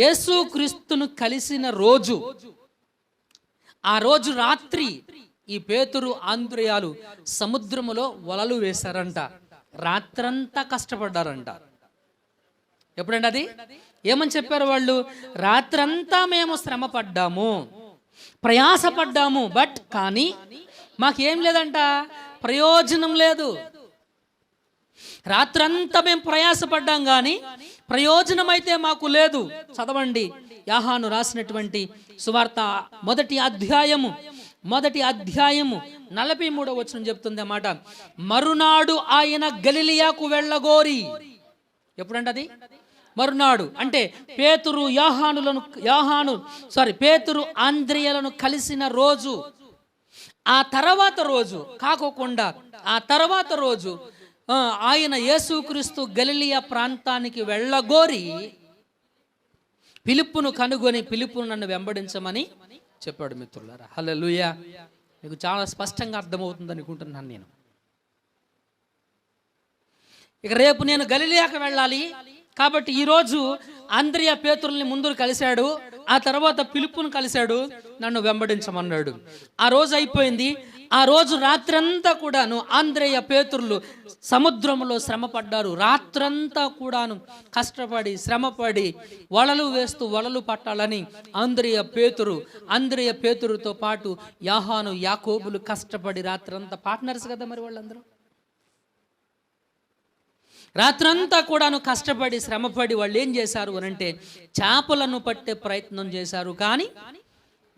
యేసుక్రీస్తును కలిసిన రోజు, ఆ రోజు రాత్రి ఈ పేతురు ఆంద్రేయాలు సముద్రములో వలలు వేశారంట. రాత్రంతా కష్టపడ్డారంట. ఎప్పుడండి అది? ఏమని చెప్పారు వాళ్ళు? రాత్రంతా మేము శ్రమ పడ్డాము, ప్రయాసపడ్డాము, బట్ కానీ మాకేం లేదంట, ప్రయోజనం లేదు. రాత్రంతా మేము ప్రయాసపడ్డాం కానీ ప్రయోజనం అయితే మాకు లేదు. చదవండి, యోహాను రాసినటువంటి సువార్త మొదటి అధ్యాయము 43వ వచనం చెప్తుంది అన్నమాట. మరునాడు ఆయన గలిలియాకు వెళ్ళగోరి. ఎప్పుడంటే అది? మరునాడు అంటే పేతురు పేతురు ఆంద్రేయాలను కలిసిన రోజు. ఆ తర్వాత రోజు కాకోకుండా ఆ తర్వాత రోజు ఆయన యేసుక్రీస్తు గలిలియా ప్రాంతానికి వెళ్ళగోరి ఫిలిప్పును కనుగొని, ఫిలిప్పును నన్ను వెంబడించమని చెప్పాడు. మిత్రులారా, హల్లెలూయా. మీకు చాలా స్పష్టంగా అర్థమవుతుంది అనుకుంటున్నాను నేను. ఇక రేపు నేను గలిలియాకు వెళ్ళాలి కాబట్టి ఈరోజు ఆంద్రేయ పేతురుల్ని ముందు కలిశాడు, ఆ తర్వాత ఫిలిప్పును కలిశాడు, నన్ను వెంబడించమన్నాడు. ఆ రోజు అయిపోయింది. ఆ రోజు రాత్రంతా కూడాను ఆంద్రేయ పేతురులు సముద్రంలో శ్రమ పడ్డారు. రాత్రంతా కూడాను కష్టపడి శ్రమపడి వలలు వేస్తూ వలలు పట్టాలని ఆంద్రేయ పేతురుతో పాటు యోహాను, యాకోబులు కష్టపడి రాత్రంతా పార్ట్నర్స్ కదా మరి వాళ్ళందరూ. రాత్రంతా కూడాను కష్టపడి శ్రమపడి వాళ్ళు ఏం చేశారు అనంటే చేపలను పట్టే ప్రయత్నం చేశారు, కానీ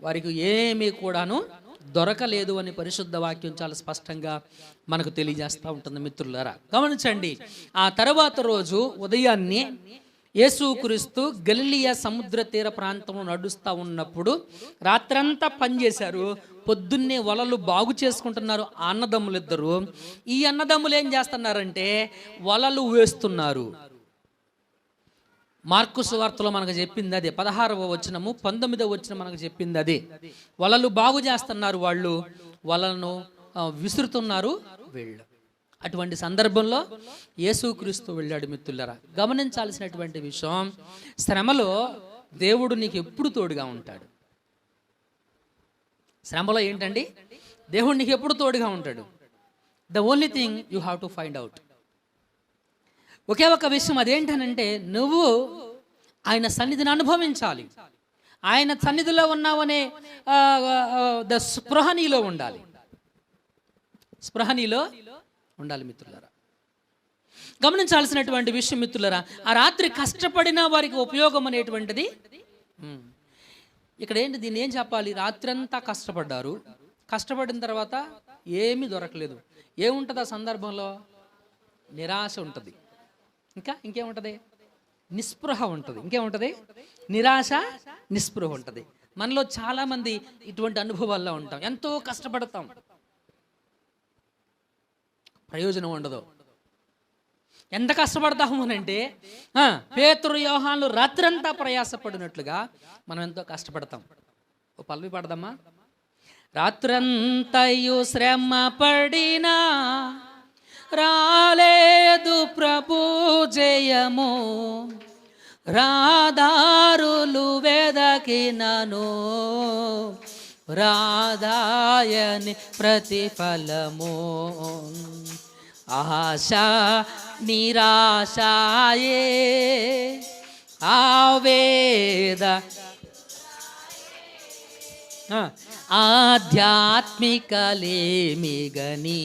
వారికి ఏమీ కూడాను దొరకలేదు అని పరిశుద్ధ వాక్యం చాలా స్పష్టంగా మనకు తెలియజేస్తూ ఉంటుంది. మిత్రులారా, గమనించండి. ఆ తర్వాత రోజు ఉదయాన్నే యేసుక్రీస్తు గలిలియా సముద్ర తీర ప్రాంతంలో నడుస్తూ ఉన్నప్పుడు రాత్రంతా పనిచేశారు. పొద్దున్నే వలలు బాగు చేసుకుంటున్నారు అన్నదమ్ములు ఇద్దరు. ఈ అన్నదమ్ములు ఏం చేస్తున్నారంటే వలలు వేస్తున్నారు. మార్కు సువార్తలో మనకు చెప్పింది అదే. 16వ వచనము 19వ వచనం మనకు చెప్పింది అదే. వలలు బాగు చేస్తున్నారు వాళ్ళు, వలలను విసురుతున్నారు వీళ్ళు. అటువంటి సందర్భంలో యేసుక్రీస్తు వెళ్ళాడు. మిత్రులారా, గమనించాల్సినటువంటి విషయం, శ్రమలో దేవుడు నీకు ఎప్పుడు తోడుగా ఉంటాడు. శ్రమలో ఏంటండి? దేవుడు నీకు ఎప్పుడు తోడుగా ఉంటాడు. The only thing you have to find out. ఒకే ఒక విషయం, అదేంటనంటే నువ్వు ఆయన సన్నిధిని అనుభవించాలి. ఆయన సన్నిధిలో ఉన్నావనే స్పృహనీలో ఉండాలి. స్పృహనీలో ఉండాలి మిత్రులారా. గమనించాల్సినటువంటి విషయం మిత్రులారా, ఆ రాత్రి కష్టపడిన వారికి ఉపయోగం అనేటువంటిది ఇక్కడ ఏంటి? దీన్ని ఏం చెప్పాలి? రాత్రంతా కష్టపడ్డారు, కష్టపడిన తర్వాత ఏమీ దొరకలేదు. ఏముంటుంది ఆ సందర్భంలో? నిరాశ ఉంటుంది. ఇంకేముంటుంది? నిస్పృహ ఉంటుంది. ఇంకేముంటుంది? నిరాశ, నిస్పృహ ఉంటుంది. మనలో చాలామంది ఇటువంటి అనుభవాల్లో ఉంటాం. ఎంతో కష్టపడతాం, ప్రయోజనం ఉండదు. ఎంత కష్టపడతాము అంటే పేతురు యోహానులు రాత్రంతా ప్రయాసపడినట్లుగా మనం ఎంతో కష్టపడతాం. ఓ పల్లవి పడదామా? రాత్రంతయు శ్రమ పడినా రాలేదు ప్రభు జయము, రాదారులు వెదకినను రాదాయని ప్రతిఫలము. ఆశ నిరాశాయే ఆవేద ఆధ్యాత్మికలేమిగని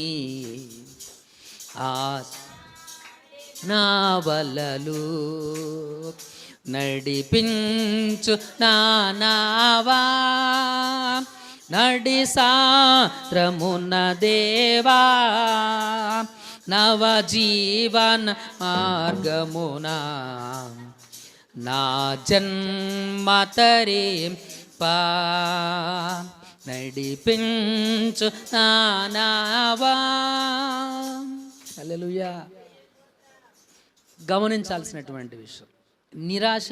నావలలు నడిపించు నానావా నడి సారమున దేవా నవజీవన మార్గమునా నా జన్మతరింపా నడిపించు నానావా. హల్లెలూయా. గమనించాల్సినటువంటి విషయం, నిరాశ,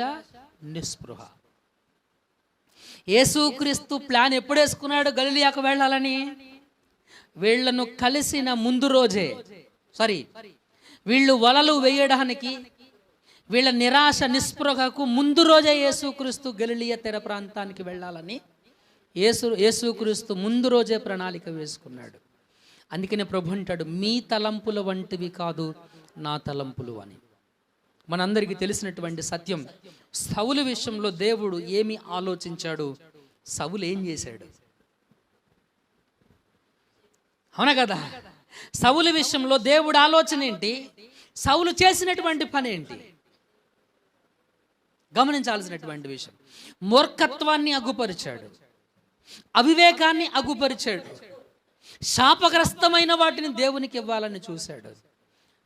నిస్పృహ. యేసుక్రీస్తు ప్లాన్ ఎప్పుడు వేసుకున్నాడు గలిలయకు వెళ్ళాలని? వీళ్లను కలిసిన ముందు రోజే, వీళ్ళు వలలు వేయడానికి, వీళ్ళ నిరాశ నిస్పృహకు ముందు రోజే యేసుక్రీస్తు గలిలయ తీర ప్రాంతానికి వెళ్ళాలని యేసుక్రీస్తు ముందు రోజే ప్రణాళిక వేసుకున్నాడు. అందుకనే ప్రభు అంటాడు, మీ తలంపుల వంటివి కాదు నా తలంపులు అని. మనందరికీ తెలిసినటువంటి సత్యం. సౌలు విషయంలో దేవుడు ఏమి ఆలోచించాడు, సౌలు ఏం చేశాడు? అవునా కదా? సౌలు విషయంలో దేవుడు ఆలోచన ఏంటి, సౌలు చేసినటువంటి పని ఏంటి? గమనించాల్సినటువంటి విషయం. మూర్ఖత్వాన్ని అగ్గుపరిచాడు, అవివేకాన్ని అగ్గుపరిచాడు, శాపగ్రస్తమైన వాటిని దేవునికి ఇవ్వాలని చూశాడు.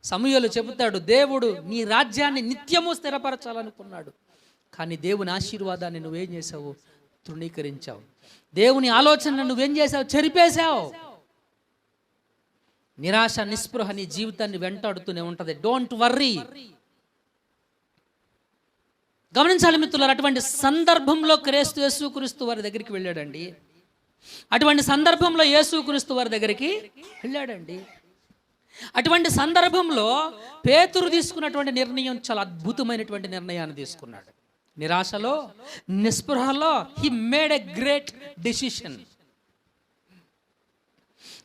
సమూయేలు చెబుతాడు, దేవుడు నీ రాజ్యాన్ని నిత్యము స్థిరపరచాలనుకున్నాడు, కానీ దేవుని ఆశీర్వాదాన్ని నువ్వేం చేసావు? తృణీకరించావు. దేవుని ఆలోచనను నువ్వేం చేసావు? చెరిపేశావు. నిరాశ నిస్పృహ నీ జీవితాన్ని వెంటాడుతూనే ఉంటది. Don't worry. గమనించాలి మిత్రులారా, అటువంటి సందర్భంలో యేసుక్రీస్తు వారి దగ్గరికి వెళ్ళాడండి. అటువంటి సందర్భంలో యేసుక్రీస్తు వారి దగ్గరికి వెళ్ళాడండి. అటువంటి సందర్భంలో పేతురు తీసుకున్నటువంటి నిర్ణయం చాలా అద్భుతమైనటువంటి నిర్ణయాన్ని తీసుకున్నాడు. నిరాశలో, నిస్పృహలో he made a great decision.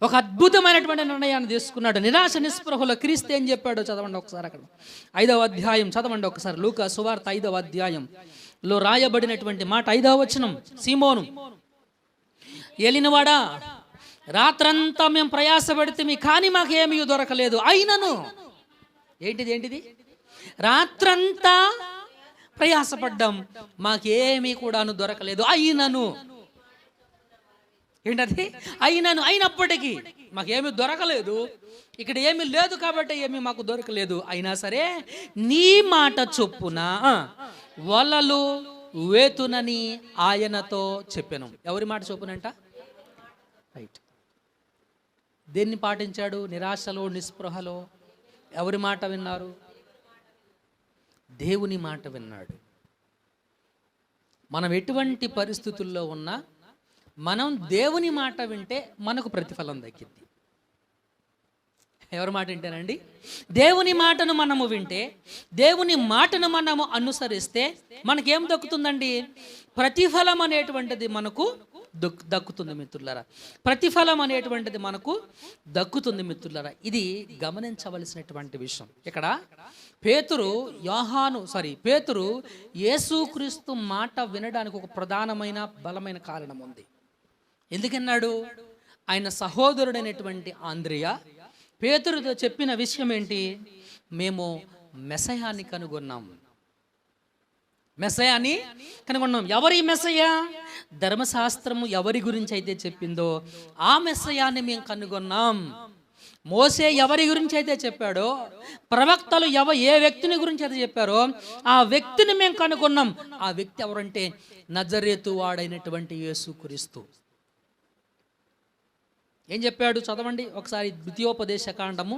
ఒక అద్భుతమైనటువంటి నిర్ణయాన్ని తీసుకున్నాడు. నిరాశ నిస్పృహలో క్రీస్తు ఏం చెప్పాడో చదవండి ఒకసారి. అక్కడ 5వ అధ్యాయం చదవండి ఒకసారి. లూకా సువార్త 5వ అధ్యాయంలో రాయబడినటువంటి మాట, 5వ వచనం. సీమోను, ఏలినవాడా, రాత్రంతా మేము ప్రయాసపడితే కానీ మాకేమీ దొరకలేదు. అయినను ఏంటిది? రాత్రంతా ప్రయాసపడ్డాం, మాకేమీ కూడాను దొరకలేదు. అయినను ఏంటది? అయినప్పటికీ మాకేమీ దొరకలేదు, ఇక్కడ ఏమీ లేదు కాబట్టి ఏమీ మాకు దొరకలేదు. అయినా సరే నీ మాట చొప్పున వలలు వేతునని ఆయనతో చెప్పాను. ఎవరి మాట చొప్పునంట? రైట్. దేన్ని పాటించాడు? నిరాశలో, నిస్పృహలో ఎవరి మాట విన్నారు? దేవుని మాట విన్నాడు. మనం ఎటువంటి పరిస్థితుల్లో ఉన్నా మనం దేవుని మాట వింటే మనకు ప్రతిఫలం దక్కింది. ఎవరి మాట వింటేనండి? దేవుని మాటను మనము వింటే, దేవుని మాటను మనము అనుసరిస్తే మనకేం దక్కుతుందండి? ప్రతిఫలం అనేటువంటిది మనకు దక్కుతుంది మిత్రులారా. ప్రతిఫలం అనేటువంటిది మనకు దక్కుతుంది మిత్రులారా. ఇది గమనించవలసినటువంటి విషయం. ఇక్కడ పేతురు యేసుక్రీస్తు మాట వినడానికి ఒక ప్రధానమైన బలమైన కారణం ఉంది. ఎందుకన్నాడు? ఆయన సహోదరుడైనటువంటి ఆంద్రియా పేతురుతో చెప్పిన విషయం ఏంటి? మేము మెస్సయాన్ని కనుగొన్నాం. ఎవరి మెస్సయా? ధర్మశాస్త్రము ఎవరి గురించి అయితే చెప్పిందో ఆ మెస్సయాన్ని మేము కనుగొన్నాం. మోసే ఎవరి గురించి అయితే చెప్పాడో, ప్రవక్తలు ఏ వ్యక్తిని గురించి అయితే చెప్పారో ఆ వ్యక్తిని మేము కనుగొన్నాం. ఆ వ్యక్తి ఎవరంటే నజరేతు వాడైనటువంటి యేసుక్రీస్తు. ఏం చెప్పాడు? చదవండి ఒకసారి. ద్వితీయోపదేశ కాండం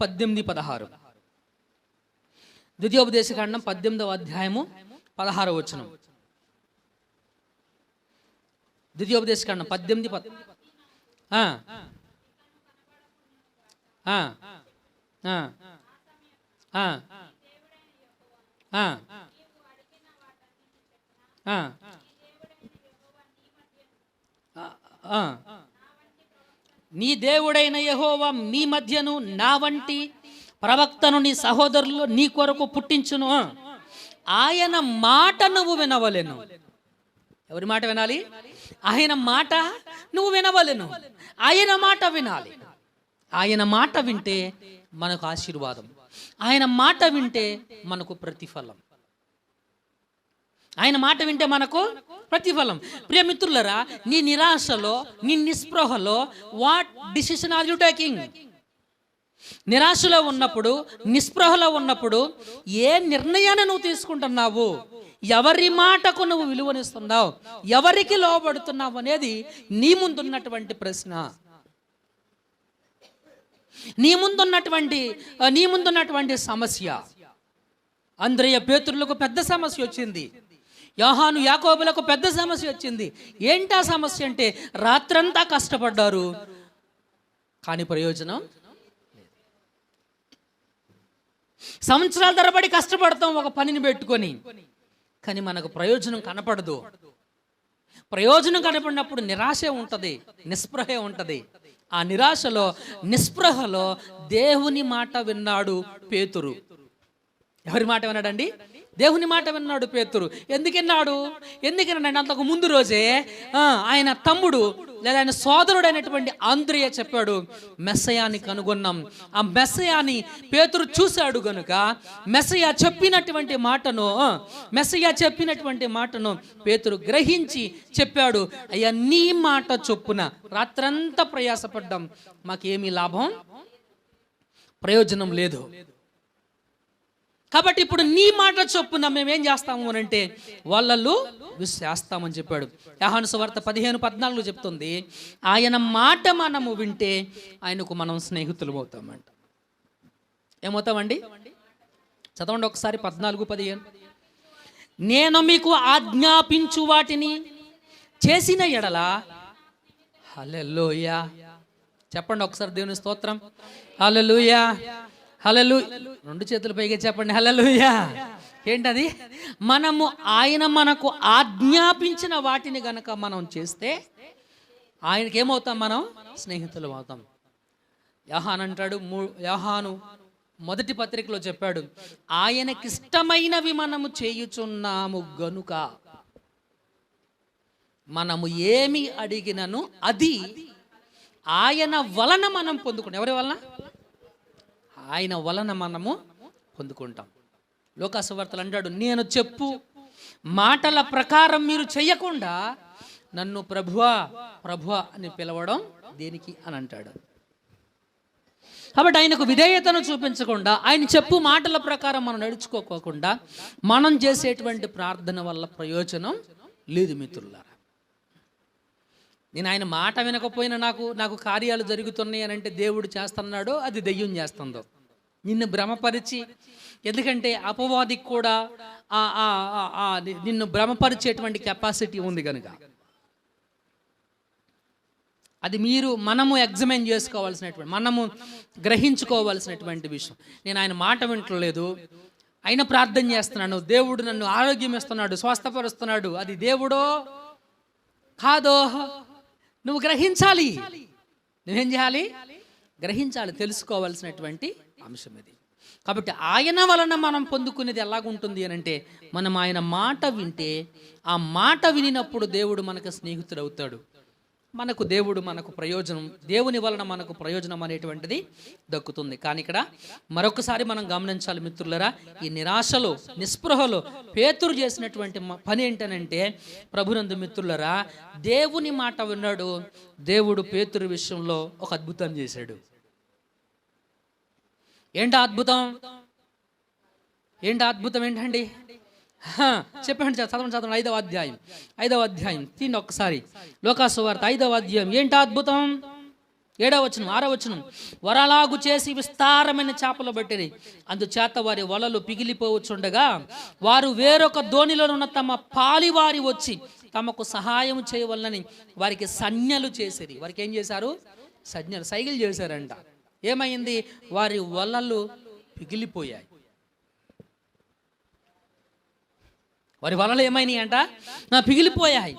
18:16. ద్వితీయోపదేశకాండం 18వ అధ్యాయము 16వ వచనం. ద్వితీయోపదేశకాండం 18 నీ దేవుడైన యెహోవా నీ మధ్యను నా వంటి ప్రవక్తను నీ సహోదరులు నీ కొరకు పుట్టించును. ఆయన మాట నువ్వు వినవలెను. ఎవరి మాట వినాలి? ఆయన మాట నువ్వు వినవలెను. ఆయన మాట వినాలి. ఆయన మాట వింటే మనకు ఆశీర్వాదం, ఆయన మాట వింటే మనకు ప్రతిఫలం. ఆయన మాట వింటే మనకు ప్రతిఫలం. ప్రియ మిత్రులారా, నీ నిరాశలో, నీ నిస్పృహలో what decision are you taking? నిరాశలో ఉన్నప్పుడు, నిస్పృహలో ఉన్నప్పుడు ఏ నిర్ణయాన్ని నువ్వు తీసుకుంటున్నావు? ఎవరి మాటకు నువ్వు విలువనిస్తున్నావు? ఎవరికి లోబడుతున్నావు అనేది నీ ముందున్నటువంటి ప్రశ్న. నీ ముందున్నటువంటి సమస్య. అంద్రయ పేతురులకు పెద్ద సమస్య వచ్చింది. యోహాను యాకోబులకు పెద్ద సమస్య వచ్చింది. ఏంటా సమస్య అంటే రాత్రంతా కష్టపడ్డారు, కానీ ప్రయోజనం లేదు. సంవత్సరాల తరబడి కష్టపడతాం ఒక పనిని పెట్టుకొని, కానీ మనకు ప్రయోజనం కనపడదు. ప్రయోజనం కనపడినప్పుడు నిరాశ ఉంటుంది, నిస్పృహ ఉంటుంది. ఆ నిరాశలో, నిస్పృహలో దేవుని మాట విన్నాడు పేతురు. ఎవరి మాట విన్నాడండి? దేవుని మాట విన్నాడు పేతురు. ఎందుకన్నాడు? అంతకు ముందు రోజే ఆయన తమ్ముడు లేదా ఆయన సోదరుడైనటువంటి ఆంద్రేయ చెప్పాడు, మెస్సయాని కనుగొన్నాం. ఆ మెస్సయాని పేతురు చూశాడు గనుక మెస్సయ చెప్పినటువంటి మాటను పేతురు గ్రహించి చెప్పాడు, అయ్యా నీ మాట చొప్పున రాత్రంతా ప్రయాసపడ్డాం, మాకేమీ లాభం ప్రయోజనం లేదు. కాబట్టి ఇప్పుడు నీ మాట చొప్పున మేమేం చేస్తాము అని అంటే వాళ్ళల్లో విశ్వాస్తామని చెప్పాడు. యోహాను సువార్త 15:14 చెప్తుంది, ఆయన మాట మనము వింటే ఆయనకు మనం స్నేహితులు అవుతామంట. ఏమవుతామండి? చదవండి ఒకసారి 14:15. నేను మీకు ఆజ్ఞాపించు వాటిని చేసిన ఎడల, హల్లెలూయా చెప్పండి ఒకసారి, దేవుని స్తోత్రం, హల్లెలూయా హల్లెలూయా. 2 చేతులు పైగా చెప్పండి, హల్లెలూయా. ఏంటది? ఆయన మనకు ఆజ్ఞాపించిన వాటిని గనక మనం చేస్తే ఆయనకి ఏమవుతాం? మనం స్నేహితులు అవుతాం. యోహాను అంటాడు, యోహాను మొదటి పత్రికలో చెప్పాడు, ఆయనకిష్టమైనవి మనము చేయుచున్నాము గనుక మనము ఏమి అడిగినను అది ఆయన వలన మనం పొందుకుంటాం. ఎవరి వలన? ఆయన వలన మనము పొందుకుంటాం. లోకాసు వార్తలు అంటాడు, నేను చెప్పు మాటల ప్రకారం మీరు చెయ్యకుండా నన్ను ప్రభువా ప్రభువా అని పిలవడం దేనికి అని అంటాడు. కాబట్టి ఆయనకు విధేయతను చూపించకుండా, ఆయన చెప్పు మాటల ప్రకారం మనం నడుచుకోకుండా మనం చేసేటువంటి ప్రార్థన వల్ల ప్రయోజనం లేదు మిత్రులారా. నేను ఆయన మాట వినకపోయినా నాకు కార్యాలు జరుగుతున్నాయి అని అంటే దేవుడు చేస్తున్నాడో అది దెయ్యం చేస్తుందో, నిన్ను భ్రమపరిచి, ఎందుకంటే అపవాదికి కూడా నిన్ను భ్రమపరిచేటువంటి కెపాసిటీ ఉంది కనుక అది మనము ఎగ్జామిన్ చేసుకోవాల్సినటువంటి, మనము గ్రహించుకోవాల్సినటువంటి విషయం. నేను ఆయన మాట వింటలేదు, ఆయన ప్రార్థన చేస్తున్నాను, దేవుడు నన్ను ఆరోగ్యం ఇస్తున్నాడు, స్వస్థపరుస్తున్నాడు, అది దేవుడో కాదో నువ్వు గ్రహించాలి. నువ్వేం చేయాలి? గ్రహించాలి, తెలుసుకోవాల్సినటువంటి అంశం ఇది. కాబట్టి ఆయన వలన మనం పొందుకునేది ఎలాగుంటుంది అని అంటే, మనం ఆయన మాట వింటే, ఆ మాట వినినప్పుడు దేవుడు మనకు స్నేహితుడు అవుతాడు, మనకు ప్రయోజనం, దేవుని వలన మనకు ప్రయోజనం అనేటువంటిది దక్కుతుంది. కానీ ఇక్కడ మరొకసారి మనం గమనించాలి మిత్రులరా, ఈ నిరాశలో, నిస్పృహలో పేతురు చేసినటువంటి పని ఏంటనంటే, ప్రభునందు మిత్రులరా, దేవుని మాట విన్నాడు. దేవుడు పేతురు విషయంలో ఒక అద్భుతం చేశాడు. ఏంటా అద్భుతం ఏంటండి? చెప్పండి, చదవండి. 5వ అధ్యాయం తిని ఒక్కసారి. లోకాసు వార్త 5వ అధ్యాయం. ఏంటా అద్భుతం? 7వ వచనం, 6వ వచనం. వరలాగు చేసి విస్తారమైన చేపలు పట్టిరి, అందుచేత వారి వలలు పిగిలిపోవచ్చుండగా వారు వేరొక దోణిలోనున్న తమ పాలివారి వచ్చి తమకు సహాయం చేయవలనని వారికి సజ్ఞలు చేసిరి. వారికి ఏం చేశారు? సైగలు చేశారంట. ఏమైంది? వారి వలలు పిగిలిపోయాయి. వారి వలలు ఏమైనాయి అంట? పిగిలిపోయాయి.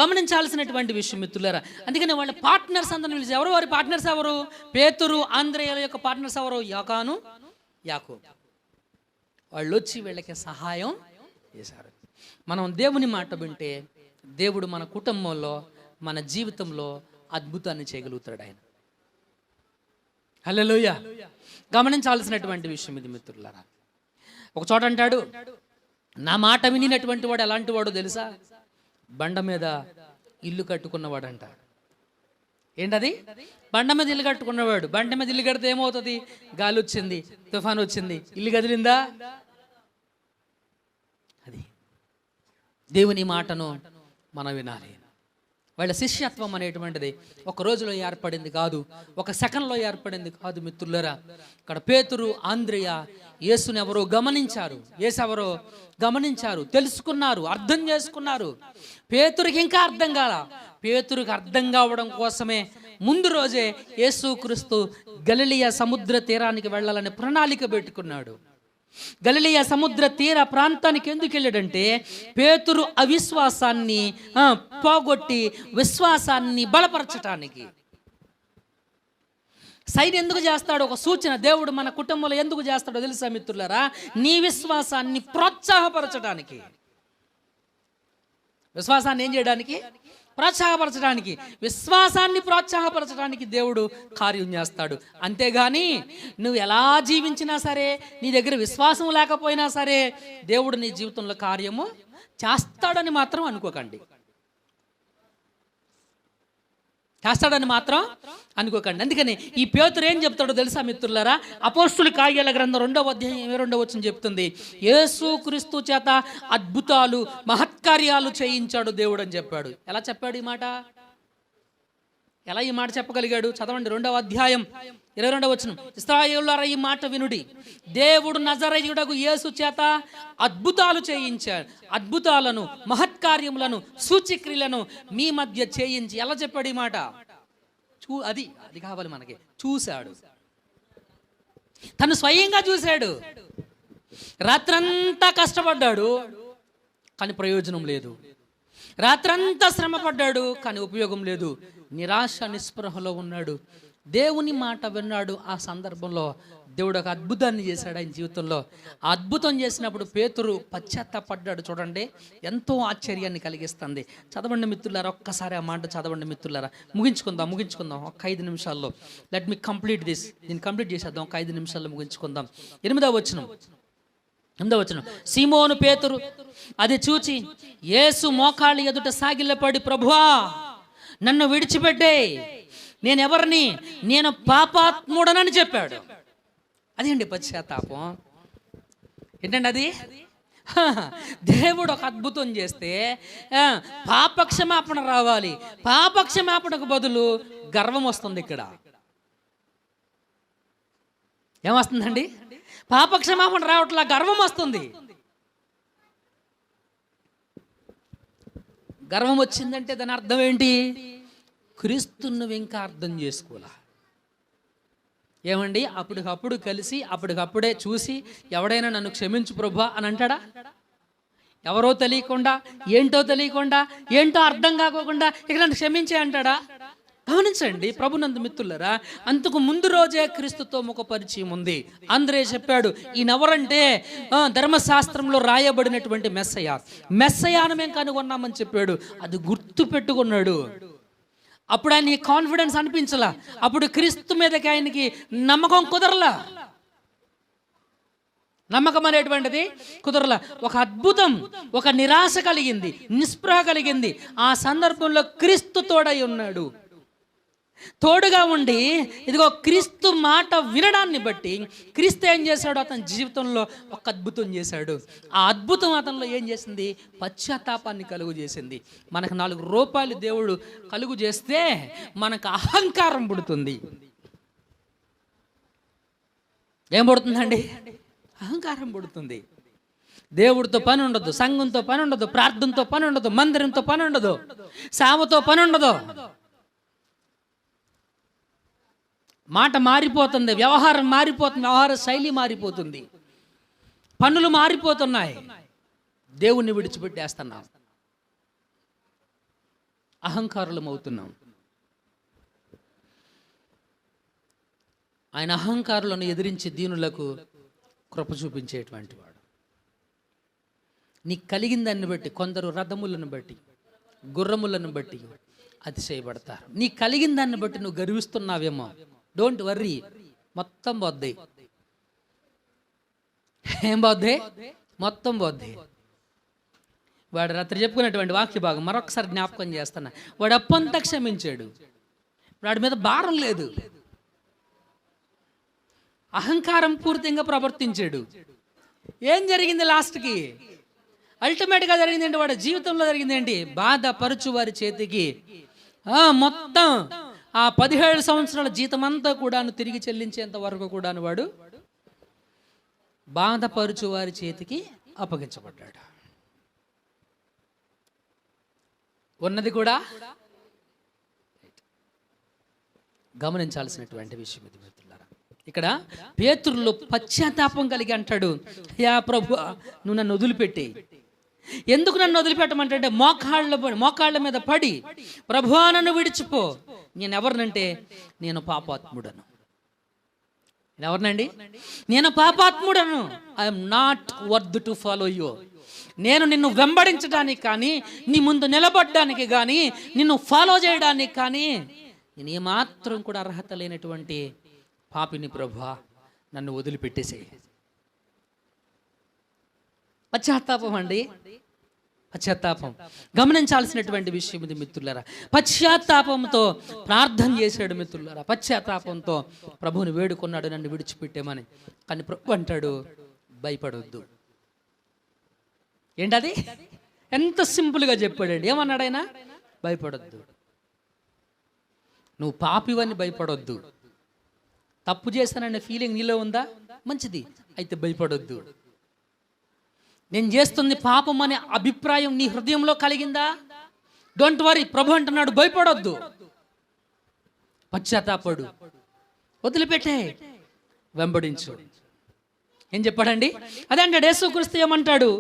గమనించాల్సినటువంటి విషయం మిత్రులారా. అందుకని వాళ్ళ పార్ట్నర్స్ అందరూ పిలిచి, ఎవరు వారి పార్ట్నర్స్? ఎవరు? పేతురు, ఆంద్రేయుల యొక్క పార్ట్నర్స్ ఎవరు? యోహాను, యాకోబు. వాళ్ళు వచ్చి వీళ్ళకి సహాయం చేశారు. మనం దేవుని మాట వింటే దేవుడు మన కుటుంబంలో, మన జీవితంలో అద్భుతాన్ని చేయగలుగుతాడు ఆయన. హల్లెలూయా. గమనించాల్సినటువంటి విషయం ఇది మిత్రులారా. ఒక చోట అంటాడు, నా మాట వినినటువంటి వాడు ఎలాంటి వాడో తెలుసా? బండ మీద ఇల్లు కట్టుకున్నవాడంట. ఏంటది? బండ మీద ఇల్లు కట్టుకున్నవాడు. బండ మీద ఇల్లు కడితే ఏమవుతుంది? గాలి వచ్చింది, తుఫాను వచ్చింది, ఇల్లు కదిలిందా? అది దేవుని మాటను మనం వినాలి. వాళ్ళ శిష్యత్వం అనేటువంటిది ఒక రోజులో ఏర్పడింది కాదు, ఒక సెకండ్లో ఏర్పడింది కాదు మిత్రులారా. ఇక్కడ పేతురు, ఆంద్రెయ యేసుని ఎవరో గమనించారు, యేసు ఎవరో గమనించారు, తెలుసుకున్నారు, అర్థం చేసుకున్నారు. పేతురికి ఇంకా అర్థం కాల. పేతురికి అర్థం కావడం కోసమే ముందు రోజే యేసుక్రీస్తు గలిలయ సముద్ర తీరానికి వెళ్ళాలని ప్రణాళిక పెట్టుకున్నాడు. గలిలయ సముద్ర తీర ప్రాంతానికి ఎందుకు వెళ్ళాడంటే పేతురు అవిశ్వాసాన్ని పోగొట్టి విశ్వాసాన్ని బలపరచటానికి. సైన్ ఎందుకు చేస్తాడు? ఒక సూచన దేవుడు మన కుటుంబంలో ఎందుకు చేస్తాడో తెలుసా మిత్రులారా? నీ విశ్వాసాన్ని ప్రోత్సాహపరచడానికి. విశ్వాసాన్ని ఏం చేయడానికి? ప్రోత్సాహపరచడానికి. విశ్వాసాన్ని ప్రోత్సాహపరచడానికి దేవుడు కార్యం చేస్తాడు. అంతేగాని నువ్వు ఎలా జీవించినా సరే, నీ దగ్గర విశ్వాసం లేకపోయినా సరే దేవుడు నీ జీవితంలో కార్యము చేస్తాడని మాత్రం అనుకోకండి. చేస్తాడని మాత్రం అనుకోకండి. అందుకని ఈ పేతురు ఏం చెప్తాడో తెలుసా మిత్రులారా? అపోస్తుల కార్యాల గ్రంథం 2వ అధ్యాయం 22వ వచనం చెప్తుంది, యేసుక్రీస్తు చేత అద్భుతాలు మహత్కార్యాలు చేయించాడు దేవుడు అని చెప్పాడు. ఎలా చెప్పాడు ఈ మాట? ఎలా ఈ మాట చెప్పగలిగాడు? చదవండి 2వ అధ్యాయం 22వ వచనం. ఇశ్రాయేలులారా ఈ మాట వినుడి, దేవుడు నజరేయుడగు యేసు చేత అద్భుతాలు చేయించాడు, అద్భుతాలను మహత్కార్యములను సూచక్రియలను మీ మధ్య చేయించి. ఎలా చెప్పాడు ఈ మాట? అది కావాలి మనకి. చూశాడు, తను స్వయంగా చూశాడు. రాత్రంతా కష్టపడ్డాడు కానీ ప్రయోజనం లేదు. రాత్రంతా శ్రమ పడ్డాడు కానీ ఉపయోగం లేదు. నిరాశ నిస్పృహలో ఉన్నాడు. దేవుని మాట విన్నాడు. ఆ సందర్భంలో దేవుడు ఒక అద్భుతాన్ని చేశాడు ఆయన జీవితంలో. ఆ అద్భుతం చేసినప్పుడు పేతురు పశ్చాత్తాపడ్డాడు. చూడండి, ఎంతో ఆశ్చర్యాన్ని కలిగిస్తుంది. చదవండి మిత్రులారా, ఒక్కసారి ఆ మాట చదవండి మిత్రులారా. ముగించుకుందాం ఒక 5 నిమిషాల్లో. Let me complete this. దీన్ని కంప్లీట్ చేసేద్దాం, ఒక 5 నిమిషాల్లో ముగించుకుందాం. 8వ వచనం. సీమోను పేతురు అది చూచి యేసు మోకాళ్ళ ఎదుట సాగిలపడి, ప్రభువా నన్ను విడిచిపెట్టే, నేనెవరిని? నేను పాపాత్ముడనని చెప్పాడు. అదేంటి పశ్చాత్తాపం? ఏంటండి అది? దేవుడు ఒక అద్భుతం చేస్తే పాపక్షమాపణ రావాలి. పాపక్షమాపణకు బదులు గర్వం వస్తుంది. ఇక్కడ ఏమొస్తుందండి? పాపక్షమాపణ రావట్లా, గర్వం వస్తుంది. గర్వం వచ్చిందంటే దాని అర్థం ఏంటి? క్రీస్తును నువ్వు ఇంకా అర్థం చేసుకోవాలా. ఏమండి, అప్పటికప్పుడు కలిసి అప్పటికప్పుడే చూసి ఎవడైనా నన్ను క్షమించు ప్రభువా అని అంటాడా? ఎవరో తెలియకుండా, ఏంటో అర్థం కాకోకుండా ఇక నన్ను క్షమించే అంటాడా? గమనించండి ప్రభునందు మిత్రులారా, అంతకు ముందు రోజే క్రీస్తుతో ముఖ పరిచయం ఉంది. ఆంద్రెయ చెప్పాడు, ఈయనెవరంటే ధర్మశాస్త్రంలో రాయబడినటువంటి మెస్సయాను మేము కనుగొన్నామని చెప్పాడు. అది గుర్తు పెట్టుకున్నాడు. అప్పుడు ఆయన కాన్ఫిడెన్స్ అనిపించలా. అప్పుడు క్రీస్తు మీదకి ఆయనకి నమ్మకం కుదరలా. నమ్మకం అనేటువంటిది కుదరలా. ఒక అద్భుతం, ఒక నిరాశ కలిగింది, నిస్పృహ కలిగింది. ఆ సందర్భంలో క్రీస్తు తోడై ఉన్నాడు. తోడుగా ఉండి ఇదిగో క్రీస్తు మాట వినడాన్ని బట్టి క్రీస్తు ఏం చేశాడు? అతని జీవితంలో ఒక అద్భుతం చేశాడు. ఆ అద్భుతం అతనిలో ఏం చేసింది? పశ్చాత్తాపాన్ని కలుగు చేసింది. మనకు 4 రూపాయలు దేవుడు కలుగు చేస్తే మనకు అహంకారం పుడుతుంది. ఏం పుడుతుందండి? అహంకారం పుడుతుంది. దేవుడితో పని ఉండదు, సంఘంతో పని ఉండదు, ప్రార్థనతో పని ఉండదు, మందిరంతో పని ఉండదు, సేవతో పని ఉండదు. మాట మారిపోతుంది, వ్యవహారం మారిపోతుంది, వ్యవహార శైలి మారిపోతుంది, పనులు మారిపోతున్నాయి. దేవుణ్ణి విడిచిపెట్టేస్తున్నాం, అహంకారులం అవుతున్నాం. ఆయన అహంకారులను ఎదిరించి దీనులకు కృప చూపించేటువంటి వాడు. నీకు కలిగిన దాన్ని బట్టి కొందరు రథములను బట్టి, గుర్రములను బట్టి అతిశయపడతారు. నీకు కలిగిన దాన్ని బట్టి నువ్వు గర్విస్తున్నావేమో, డోంట్ వర్రీ, మొత్తం పోద్ది. ఏం పోద్ది? మొత్తం పోద్ది. వాడు రాత్రి చెప్పుకున్నటువంటి వాక్య భాగం మరొకసారి జ్ఞాపకం చేస్తున్నా. వాడు అప్పంతా క్షమించాడు, వాడి మీద భారం లేదు. అహంకారం పూర్తిగా ప్రవర్తించాడు. ఏం జరిగింది లాస్ట్కి? అల్టిమేట్గా జరిగింది ఏంటి? వాడి జీవితంలో జరిగింది ఏంటి? బాధపరచు వారి చేతికి మొత్తం ఆ 17 సంవత్సరాల జీతం అంతా కూడాను తిరిగి చెల్లించేంత వరకు కూడాను వాడు బాధపరుచు వారి చేతికి అప్పగించబడ్డాడు. ఉన్నది కూడా గమనించాల్సినటువంటి విషయం ఇది మిత్రులారా. ఇక్కడ పేతురులో పశ్చాత్తాపం కలిగి అంటాడు, యా ప్రభు నువ్వు నన్ను వదిలిపెట్టి. ఎందుకు నన్ను వదిలిపెట్టమంటే మోకాళ్ళ మీద పడి ప్రభువా నన్ను విడిచిపో. నేను ఎవరినంటే నేను పాపాత్ముడను. ఎవరినండి? నేను పాపాత్ముడను. I'm not worth to follow you. నేను నిన్ను వెంబడించడానికి కానీ, నీ ముందు నిలబడడానికి కానీ, నిన్ను ఫాలో చేయడానికి కానీ నేను ఏమాత్రం కూడా అర్హత లేనటువంటి పాపిని ప్రభువా, నన్ను వదిలిపెట్టేసే. పశ్చాత్తాపం అండి, పశ్చాత్తాపం. గమనించాల్సినటువంటి విషయం ఇది మిత్రులారా. పశ్చాత్తాపంతో ప్రార్థన చేశాడు మిత్రులారా. పశ్చాత్తాపంతో ప్రభువుని వేడుకున్నాడు, నన్ను విడిచిపెట్టేమని. కానీ ప్రభు అంటాడు, భయపడొద్దు. ఏంటది? ఎంత సింపుల్గా చెప్పాడండి. ఏమన్నాడు ఆయన? భయపడొద్దు. నువ్వు పాపివని భయపడొద్దు. తప్పు చేశాననే ఫీలింగ్ నీలో ఉందా? మంచిది, అయితే భయపడొద్దు. నేను చేస్తుంది పాపం అనే అభిప్రాయం నీ హృదయంలో కలిగిందా? Don't worry. ప్రభు అంటున్నాడు, భయపడొద్దు, పశ్చాత్తాపడు, వదిలిపెట్టే, వెంబడించు. ఏం చెప్పాడండి? అదే అంటాడు. యేసుక్రీస్తు ఏమంటాడు?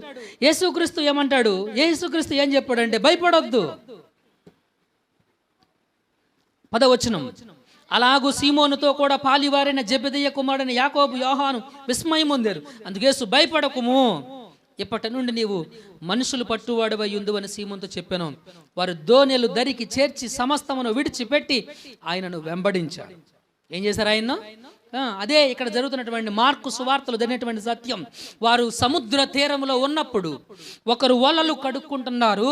యేసుక్రీస్తు ఏం చెప్పాడంటే భయపడొద్దు. 10వ వచనం, అలాగూ సీమోనుతో కూడా పాలివారైన జెబెదయి కుమారుడైన యాకోబు యోహాను విస్మయం పొందారు. అందుకు యేసు, భయపడకుము, ఇప్పటి నుండి నీవు మనుషులు పట్టువాడవై ఉందువని సీమోనుతో చెప్పాను. వారు దోణెలు దరికి చేర్చి సమస్తమును విడిచిపెట్టి ఆయనను వెంబడించారు. ఏం చేశారు ఆయన్ను? అదే ఇక్కడ జరుగుతున్నటువంటి మార్కు సువార్తలు జరిగినటువంటి సత్యం. వారు సముద్ర తీరంలో ఉన్నప్పుడు ఒకరు వలలు కడుక్కుంటున్నారు,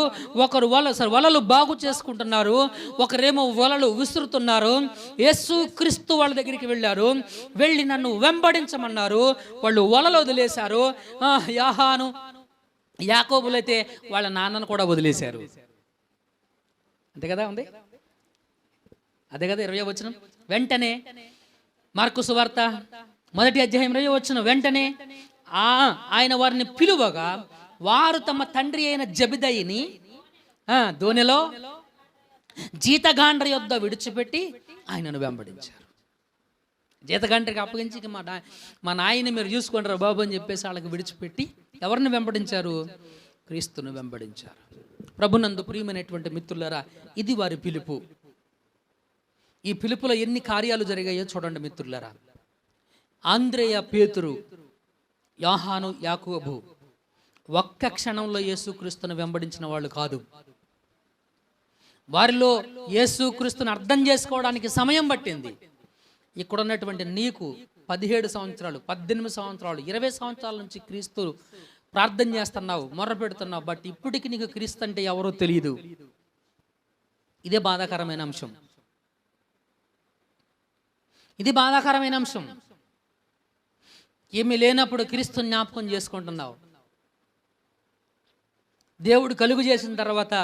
ఒకరు వలలు బాగు చేసుకుంటున్నారు, ఒకరేమో వలలు విసురుతున్నారు. యేసుక్రీస్తు వాళ్ళ దగ్గరికి వెళ్ళారు. వెళ్ళి నన్ను వెంబడించమన్నారు. వాళ్ళు వలలు వదిలేశారు. యోహాను యాకోబులైతే వాళ్ళ నాన్నను కూడా వదిలేశారు. అంతే కదా ఉంది, అదే కదా 20వ వచనం. వెంటనే మార్కు సువార్త 1వ అధ్యాయం 20వ వచనం, వెంటనే ఆయన వారిని పిలువగా వారు తమ తండ్రి అయిన జెబెదయిని దోణిలో జీతగాండ్ర యొద్ద విడిచిపెట్టి ఆయనను వెంబడించారు. జీతగాండ్రికి అప్పగించి మా నాయని మీరు చూసుకుంటారు బాబు అని చెప్పేసి వాళ్ళకి విడిచిపెట్టి ఎవరిని వెంబడించారు? క్రీస్తును వెంబడించారు. ప్రభునందు ప్రియమైనటువంటి మిత్రులారా, ఇది వారి పిలుపు. ఈ పిలుపులో ఎన్ని కార్యాలు జరిగాయో చూడండి మిత్రులారా. ఆంద్రేయ, పేతురు, యోహాను, యాకోబు ఒక్క క్షణంలో యేసుక్రీస్తును వెంబడించిన వాళ్ళు కాదు. వారిలో యేసుక్రీస్తును అర్థం చేసుకోవడానికి సమయం పట్టింది. ఇక్కడ ఉన్నటువంటి నీకు 17 సంవత్సరాలు, 18 సంవత్సరాలు, 20 సంవత్సరాల నుంచి క్రీస్తు ప్రార్థన చేస్తున్నావు, మొర్ర పెడుతున్నావు, బట్ ఇప్పటికి నీకు క్రీస్తు అంటే ఎవరో తెలియదు. ఇదే బాధాకరమైన అంశం. ఇది బాధాకరమైన అంశం. ఏమీ లేనప్పుడు క్రీస్తుని జ్ఞాపకం చేసుకుంటున్నావు. దేవుడు కలుగు చేసిన తర్వాత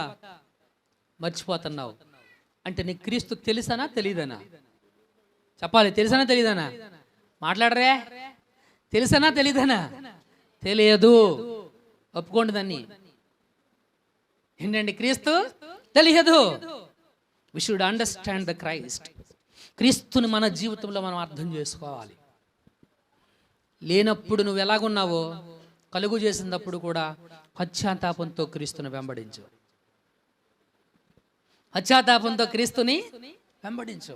మర్చిపోతున్నావు. అంటే నీకు క్రీస్తు తెలుసనా తెలీదనా? చెప్పాలి. తెలుసనా తెలీదనా? మాట్లాడరే. తెలుసనా తెలీదనా? తెలియదు. ఒప్పుకోండి దాన్ని. ఏంటండి? క్రీస్తు తెలియదు. We should understand the Christ. క్రీస్తుని మన జీవితంలో మనం అర్థం చేసుకోవాలి. లేనప్పుడు నువ్వు ఎలాగున్నావో కలుగు చేసినప్పుడు కూడా పశ్చాత్తాపంతో క్రీస్తుని వెంబడించు. పశ్చాత్తాపంతో క్రీస్తుని వెంబడించు.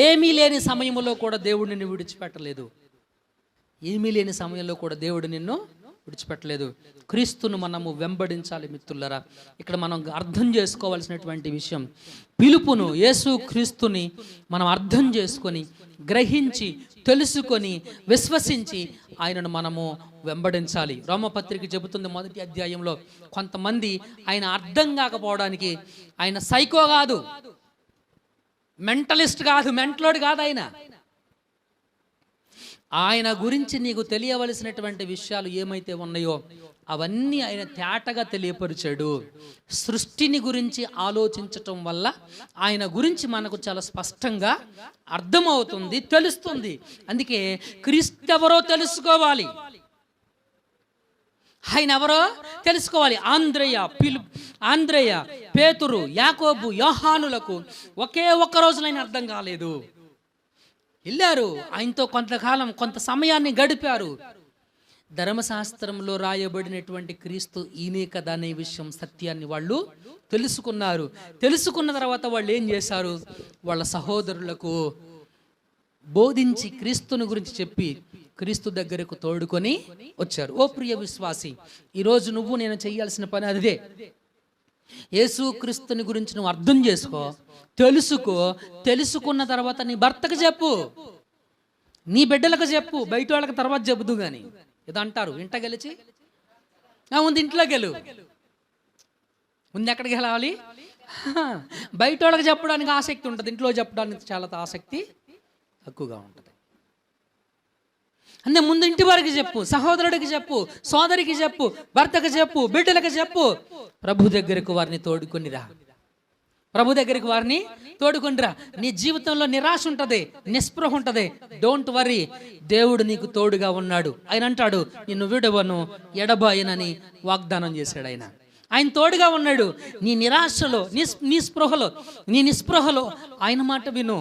ఏమీ లేని సమయంలో కూడా దేవుడు నిన్ను విడిచిపెట్టలేదు. ఏమీ లేని సమయంలో కూడా దేవుడు నిన్ను విడిచిపెట్టలేదు. క్రీస్తును మనము వెంబడించాలి మిత్రులారా. ఇక్కడ మనం అర్థం చేసుకోవాల్సినటువంటి విషయం, పిలుపును, యేసు క్రీస్తుని మనం అర్థం చేసుకొని, గ్రహించి, తెలుసుకొని, విశ్వసించి ఆయనను మనము వెంబడించాలి. రోమపత్రిక చెబుతుంది 1వ అధ్యాయంలో, కొంతమంది ఆయన అర్థం కాకపోవడానికి, ఆయన సైకో కాదు, మెంటలిస్ట్ కాదు, మెంటలోడు కాదు, ఆయన ఆయన గురించి నీకు తెలియవలసినటువంటి విషయాలు ఏమైతే ఉన్నాయో అవన్నీ ఆయన తేటగా తెలియపరిచాడు. సృష్టిని గురించి ఆలోచించటం వల్ల ఆయన గురించి మనకు చాలా స్పష్టంగా అర్థమవుతుంది, తెలుస్తుంది. అందుకే క్రీస్తు ఎవరో తెలుసుకోవాలి, ఆయన ఎవరో తెలుసుకోవాలి. ఆంద్రేయ, పేతురు, యాకోబు, యోహానులకు ఒకే ఒక్క రోజులైన అర్థం కాలేదు. వెళ్ళారు, ఆయనతో కొంత సమయాన్ని గడిపారు. ధర్మశాస్త్రంలో రాయబడినటువంటి క్రీస్తు ఈయనే కదా అనే విషయం, సత్యాన్ని వాళ్ళు తెలుసుకున్నారు. తెలుసుకున్న తర్వాత వాళ్ళు ఏం చేశారు? వాళ్ళ సహోదరులకు బోధించి క్రీస్తుని గురించి చెప్పి క్రీస్తు దగ్గరకు తోడుకొని వచ్చారు. ఓ ప్రియ విశ్వాసి, ఈరోజు నువ్వు నేను చేయాల్సిన పని అదే. యేసు క్రీస్తుని గురించి నువ్వు అర్థం చేసుకో, తెలుసుకో. తెలుసుకున్న తర్వాత నీ భర్తకు చెప్పు, నీ బిడ్డలకు చెప్పు, బయట వాళ్ళకి తర్వాత చెబుదు. కానీ ఏదో అంటారు, ఇంట గెలిచి ముందు ఇంట్లో గెలు, ముందు ఎక్కడికి వెళ్ళాలి? బయట వాళ్ళకి చెప్పడానికి ఆసక్తి ఉంటుంది, ఇంట్లో చెప్పడానికి చాలా ఆసక్తి తక్కువగా ఉంటుంది. అంటే ముందు ఇంటి వారికి చెప్పు, సహోదరుడికి చెప్పు, సోదరికి చెప్పు, భర్తకు చెప్పు, బిడ్డలకు చెప్పు. ప్రభు దగ్గరకు వారిని తోడుకొనిరా, ప్రభు దగ్గరికి వారిని తోడుకొనిరా. నీ జీవితంలో నిరాశ ఉంటుంది, నిస్పృహ ఉంటుంది. డోంట్ వరీ, దేవుడు నీకు తోడుగా ఉన్నాడు. ఆయన అంటాడు, నిన్ను విడవను, ఎడబాయనని వాగ్దానం చేశాడు. ఆయన తోడుగా ఉన్నాడు. నీ నిరాశలో, నీ నిస్పృహలో ఆయన మాట విను.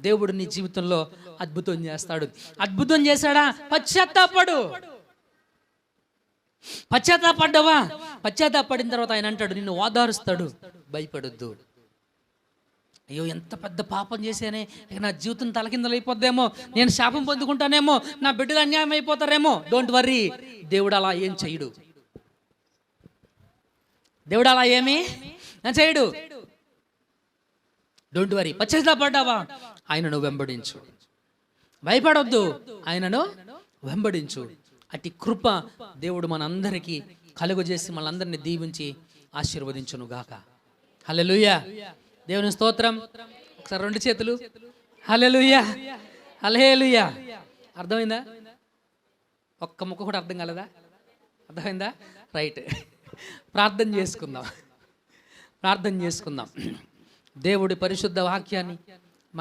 దేవుడు నీ జీవితంలో అద్భుతం చేస్తాడు. అద్భుతం చేశాడా? పశ్చాత్తాపడ్డావా? పశ్చాత్తాపడిన తర్వాత ఆయన అంటాడు, నిన్ను ఓదారుస్తాడు, భయపడొద్దు. అయ్యో, ఎంత పెద్ద పాపం చేశానే, ఇక నా జీవితం తలకిందలైపోద్దేమో, నేను శాపం పొందుకుంటానేమో, నా బిడ్డలు అన్యాయం అయిపోతారేమో. డోంట్ వర్రీ, దేవుడు అలా ఏం చేయడు. దేవుడు అలా ఏమీ చేయడు. Don't worry. పశ్చాత్తాపడ్డావా? ఆయనను వెంబడించు, భయపడొద్దు, ఆయనను వెంబడించు. అట్టి కృప దేవుడు మనందరికీ కలుగజేసి మనందరినీ దీవించి ఆశీర్వదించును గాక. హల్లెలూయా, దేవుని స్తోత్రం. ఒకసారి రెండు చేతులు, హల్లెలూయా, హల్లెలూయా. అర్థమైందా? ఒక్క ముక్క కూడా అర్థం కాలేదా? అర్థమైందా? రైట్. ప్రార్థన చేసుకుందాం. దేవుడి పరిశుద్ధ వాక్యాన్ని